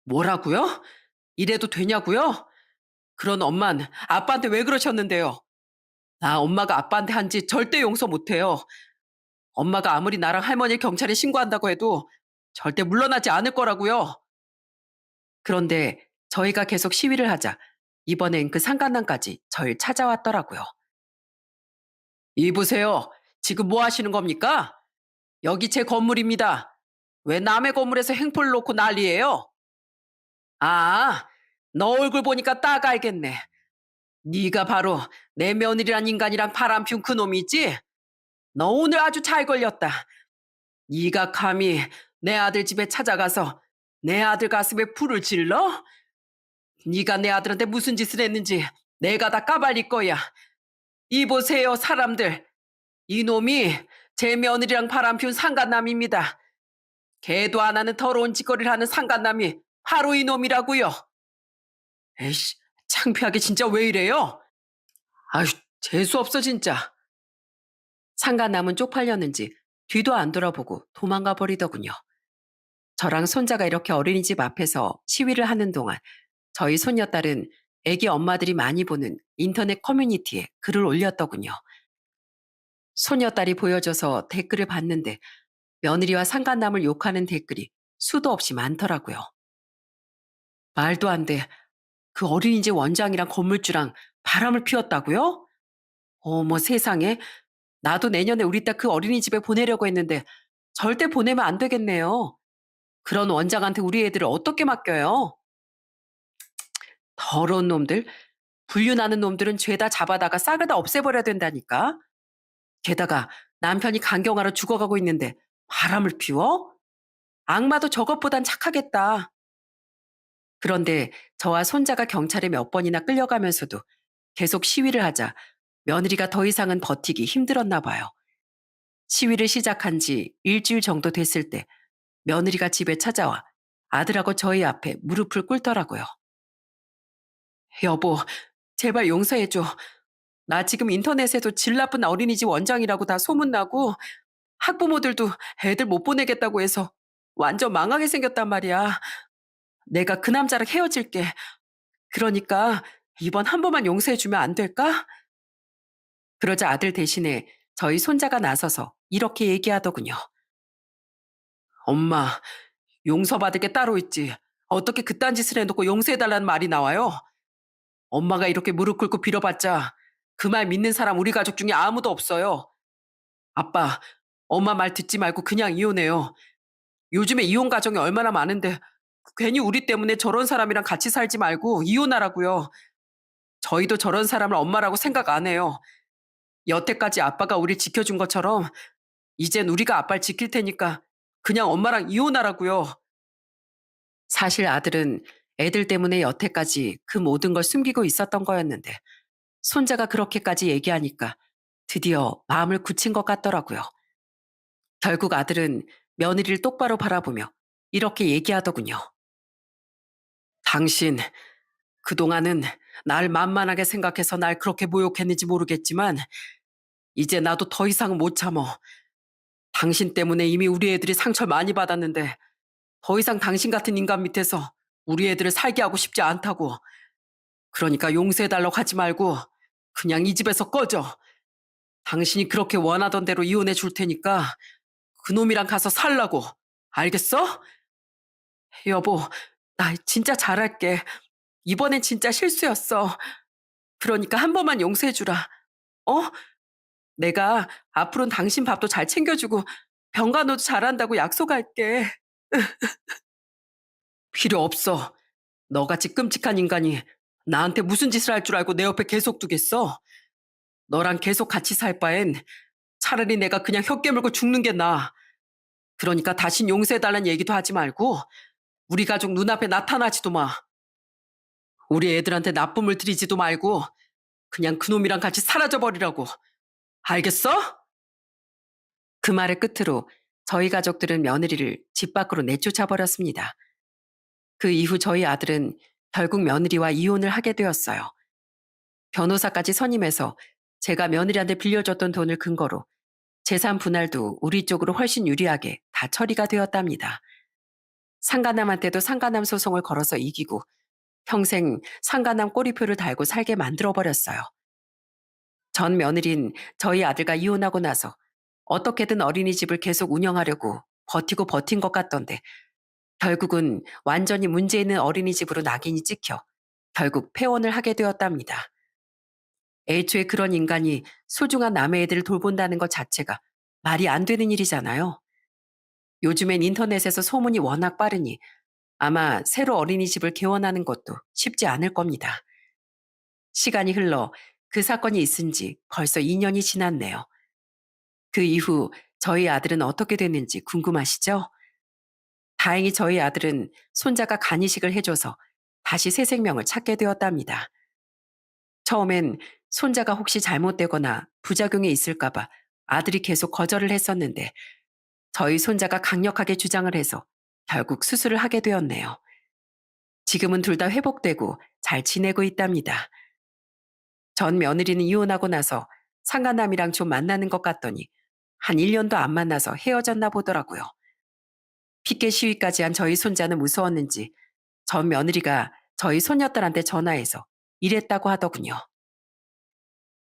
뭐라고요? 이래도 되냐고요? 그런 엄만 아빠한테 왜 그러셨는데요? 나 엄마가 아빠한테 한 짓 절대 용서 못해요. 엄마가 아무리 나랑 할머니 경찰에 신고한다고 해도 절대 물러나지 않을 거라고요. 그런데 저희가 계속 시위를 하자 이번엔 그 상간남까지 절 찾아왔더라고요. 이보세요. 지금 뭐 하시는 겁니까? 여기 제 건물입니다. 왜 남의 건물에서 행포를 놓고 난리예요? 아, 너 얼굴 보니까 딱 알겠네. 네가 바로 내 며느리란 인간이랑 바람 피운 그 놈이지? 너 오늘 아주 잘 걸렸다. 네가 감히 내 아들 집에 찾아가서 내 아들 가슴에 불을 질러? 네가 내 아들한테 무슨 짓을 했는지 내가 다 까발릴 거야. 이보세요, 사람들. 이놈이 제 며느리랑 바람 피운 상간남입니다. 개도 안 하는 더러운 짓거리를 하는 상간남이 바로 이놈이라고요. 에이씨, 창피하게 진짜 왜 이래요? 아휴, 재수없어 진짜. 상간남은 쪽팔렸는지 뒤도 안 돌아보고 도망가 버리더군요. 저랑 손자가 이렇게 어린이집 앞에서 시위를 하는 동안 저희 손녀딸은 애기 엄마들이 많이 보는 인터넷 커뮤니티에 글을 올렸더군요. 손녀딸이 보여줘서 댓글을 봤는데 며느리와 상간남을 욕하는 댓글이 수도 없이 많더라고요. 말도 안 돼. 그 어린이집 원장이랑 건물주랑 바람을 피웠다고요? 어머 세상에. 나도 내년에 우리 딸 그 어린이집에 보내려고 했는데 절대 보내면 안 되겠네요. 그런 원장한테 우리 애들을 어떻게 맡겨요? 더러운 놈들. 불륜하는 놈들은 죄다 잡아다가 싹을 다 없애버려야 된다니까. 게다가 남편이 간경화로 죽어가고 있는데 바람을 피워? 악마도 저것보단 착하겠다. 그런데 저와 손자가 경찰에 몇 번이나 끌려가면서도 계속 시위를 하자 며느리가 더 이상은 버티기 힘들었나 봐요. 시위를 시작한 지 일주일 정도 됐을 때 며느리가 집에 찾아와 아들하고 저희 앞에 무릎을 꿇더라고요. 여보, 제발 용서해줘. 나 지금 인터넷에도 질 나쁜 어린이집 원장이라고 다 소문나고 학부모들도 애들 못 보내겠다고 해서 완전 망하게 생겼단 말이야. 내가 그 남자랑 헤어질게. 그러니까 이번 한 번만 용서해주면 안 될까? 그러자 아들 대신에 저희 손자가 나서서 이렇게 얘기하더군요. 엄마, 용서받을 게 따로 있지. 어떻게 그딴 짓을 해놓고 용서해달라는 말이 나와요? 엄마가 이렇게 무릎 꿇고 빌어봤자 그 말 믿는 사람 우리 가족 중에 아무도 없어요. 아빠, 엄마 말 듣지 말고 그냥 이혼해요. 요즘에 이혼 가정이 얼마나 많은데 괜히 우리 때문에 저런 사람이랑 같이 살지 말고 이혼하라고요. 저희도 저런 사람을 엄마라고 생각 안 해요. 여태까지 아빠가 우리 지켜준 것처럼 이젠 우리가 아빠를 지킬 테니까 그냥 엄마랑 이혼하라고요. 사실 아들은 애들 때문에 여태까지 그 모든 걸 숨기고 있었던 거였는데 손자가 그렇게까지 얘기하니까 드디어 마음을 굳힌 것 같더라고요. 결국 아들은 며느리를 똑바로 바라보며 이렇게 얘기하더군요. 당신, 그동안은 날 만만하게 생각해서 날 그렇게 모욕했는지 모르겠지만 이제 나도 더 이상 못 참어. 당신 때문에 이미 우리 애들이 상처를 많이 받았는데 더 이상 당신 같은 인간 밑에서 우리 애들을 살게 하고 싶지 않다고. 그러니까 용서해달라고 하지 말고 그냥 이 집에서 꺼져. 당신이 그렇게 원하던 대로 이혼해 줄 테니까 그놈이랑 가서 살라고. 알겠어? 여보, 나 진짜 잘할게. 이번엔 진짜 실수였어. 그러니까 한 번만 용서해 주라. 어? 내가 앞으로는 당신 밥도 잘 챙겨주고 병간호도 잘한다고 약속할게. 필요 없어. 너같이 끔찍한 인간이 나한테 무슨 짓을 할 줄 알고 내 옆에 계속 두겠어? 너랑 계속 같이 살 바엔 차라리 내가 그냥 혀 깨물고 죽는 게 나아. 그러니까 다신 용서해달라는 얘기도 하지 말고 우리 가족 눈앞에 나타나지도 마. 우리 애들한테 나쁨을 들이지도 말고 그냥 그놈이랑 같이 사라져버리라고. 알겠어? 그 말을 끝으로 저희 가족들은 며느리를 집 밖으로 내쫓아 버렸습니다. 그 이후 저희 아들은 결국 며느리와 이혼을 하게 되었어요. 변호사까지 선임해서 제가 며느리한테 빌려줬던 돈을 근거로 재산 분할도 우리 쪽으로 훨씬 유리하게 다 처리가 되었답니다. 상간남한테도 상간남 소송을 걸어서 이기고 평생 상간남 꼬리표를 달고 살게 만들어버렸어요. 전 며느린 저희 아들과 이혼하고 나서 어떻게든 어린이집을 계속 운영하려고 버티고 버틴 것 같던데 결국은 완전히 문제 있는 어린이집으로 낙인이 찍혀 결국 폐원을 하게 되었답니다. 애초에 그런 인간이 소중한 남의 애들을 돌본다는 것 자체가 말이 안 되는 일이잖아요. 요즘엔 인터넷에서 소문이 워낙 빠르니 아마 새로 어린이집을 개원하는 것도 쉽지 않을 겁니다. 시간이 흘러 그 사건이 있은 지 벌써 2년이 지났네요. 그 이후 저희 아들은 어떻게 됐는지 궁금하시죠? 다행히 저희 아들은 손자가 간이식을 해줘서 다시 새 생명을 찾게 되었답니다. 처음엔 손자가 혹시 잘못되거나 부작용이 있을까봐 아들이 계속 거절을 했었는데 저희 손자가 강력하게 주장을 해서 결국 수술을 하게 되었네요. 지금은 둘 다 회복되고 잘 지내고 있답니다. 전 며느리는 이혼하고 나서 상간남이랑 좀 만나는 것 같더니 한 1년도 안 만나서 헤어졌나 보더라고요. 피켓 시위까지 한 저희 손자는 무서웠는지 전 며느리가 저희 손녀딸한테 전화해서 이랬다고 하더군요.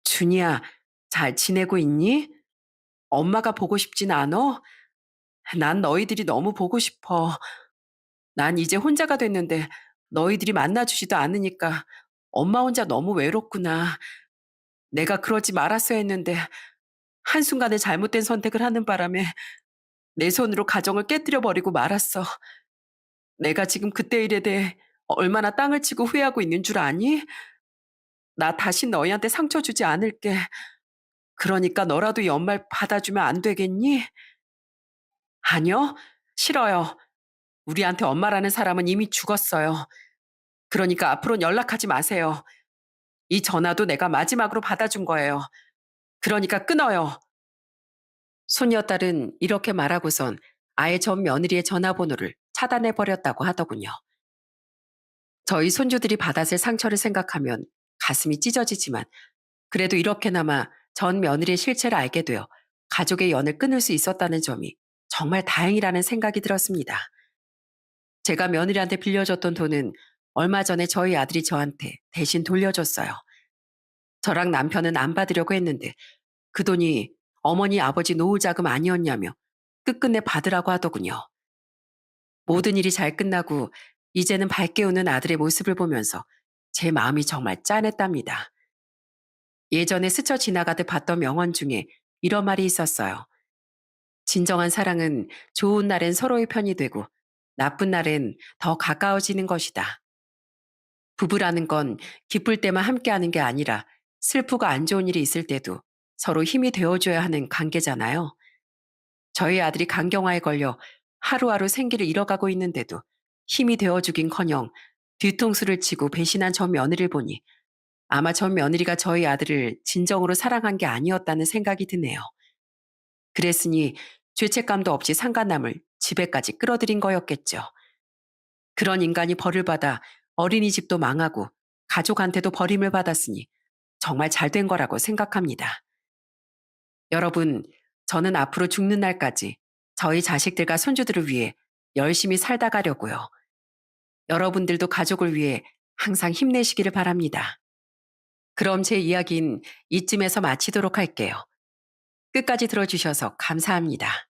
준이야, 잘 지내고 있니? 엄마가 보고 싶진 않어? 난 너희들이 너무 보고 싶어. 난 이제 혼자가 됐는데 너희들이 만나주지도 않으니까 엄마 혼자 너무 외롭구나. 내가 그러지 말았어야 했는데 한순간에 잘못된 선택을 하는 바람에 내 손으로 가정을 깨뜨려 버리고 말았어. 내가 지금 그때 일에 대해 얼마나 땅을 치고 후회하고 있는 줄 아니? 나 다시 너희한테 상처 주지 않을게. 그러니까 너라도 연말 받아주면 안 되겠니? 아니요, 싫어요. 우리한테 엄마라는 사람은 이미 죽었어요. 그러니까 앞으로는 연락하지 마세요. 이 전화도 내가 마지막으로 받아준 거예요. 그러니까 끊어요. 손녀딸은 이렇게 말하고선 아예 전 며느리의 전화번호를 차단해버렸다고 하더군요. 저희 손주들이 받았을 상처를 생각하면 가슴이 찢어지지만 그래도 이렇게나마 전 며느리의 실체를 알게 되어 가족의 연을 끊을 수 있었다는 점이 정말 다행이라는 생각이 들었습니다. 제가 며느리한테 빌려줬던 돈은 얼마 전에 저희 아들이 저한테 대신 돌려줬어요. 저랑 남편은 안 받으려고 했는데 그 돈이 어머니 아버지 노후 자금 아니었냐며 끝끝내 받으라고 하더군요. 모든 일이 잘 끝나고 이제는 밝게 웃는 아들의 모습을 보면서 제 마음이 정말 짠했답니다. 예전에 스쳐 지나가듯 봤던 명언 중에 이런 말이 있었어요. 진정한 사랑은 좋은 날엔 서로의 편이 되고 나쁜 날엔 더 가까워지는 것이다. 부부라는 건 기쁠 때만 함께하는 게 아니라 슬프고 안 좋은 일이 있을 때도 서로 힘이 되어줘야 하는 관계잖아요. 저희 아들이 간경화에 걸려 하루하루 생기를 잃어가고 있는데도 힘이 되어주긴커녕 뒤통수를 치고 배신한 전 며느리를 보니 아마 전 며느리가 저희 아들을 진정으로 사랑한 게 아니었다는 생각이 드네요. 그랬으니 죄책감도 없이 상간남을 집에까지 끌어들인 거였겠죠. 그런 인간이 벌을 받아 어린이집도 망하고 가족한테도 버림을 받았으니 정말 잘된 거라고 생각합니다. 여러분, 저는 앞으로 죽는 날까지 저희 자식들과 손주들을 위해 열심히 살다 가려고요. 여러분들도 가족을 위해 항상 힘내시기를 바랍니다. 그럼 제 이야기는 이쯤에서 마치도록 할게요. 끝까지 들어주셔서 감사합니다.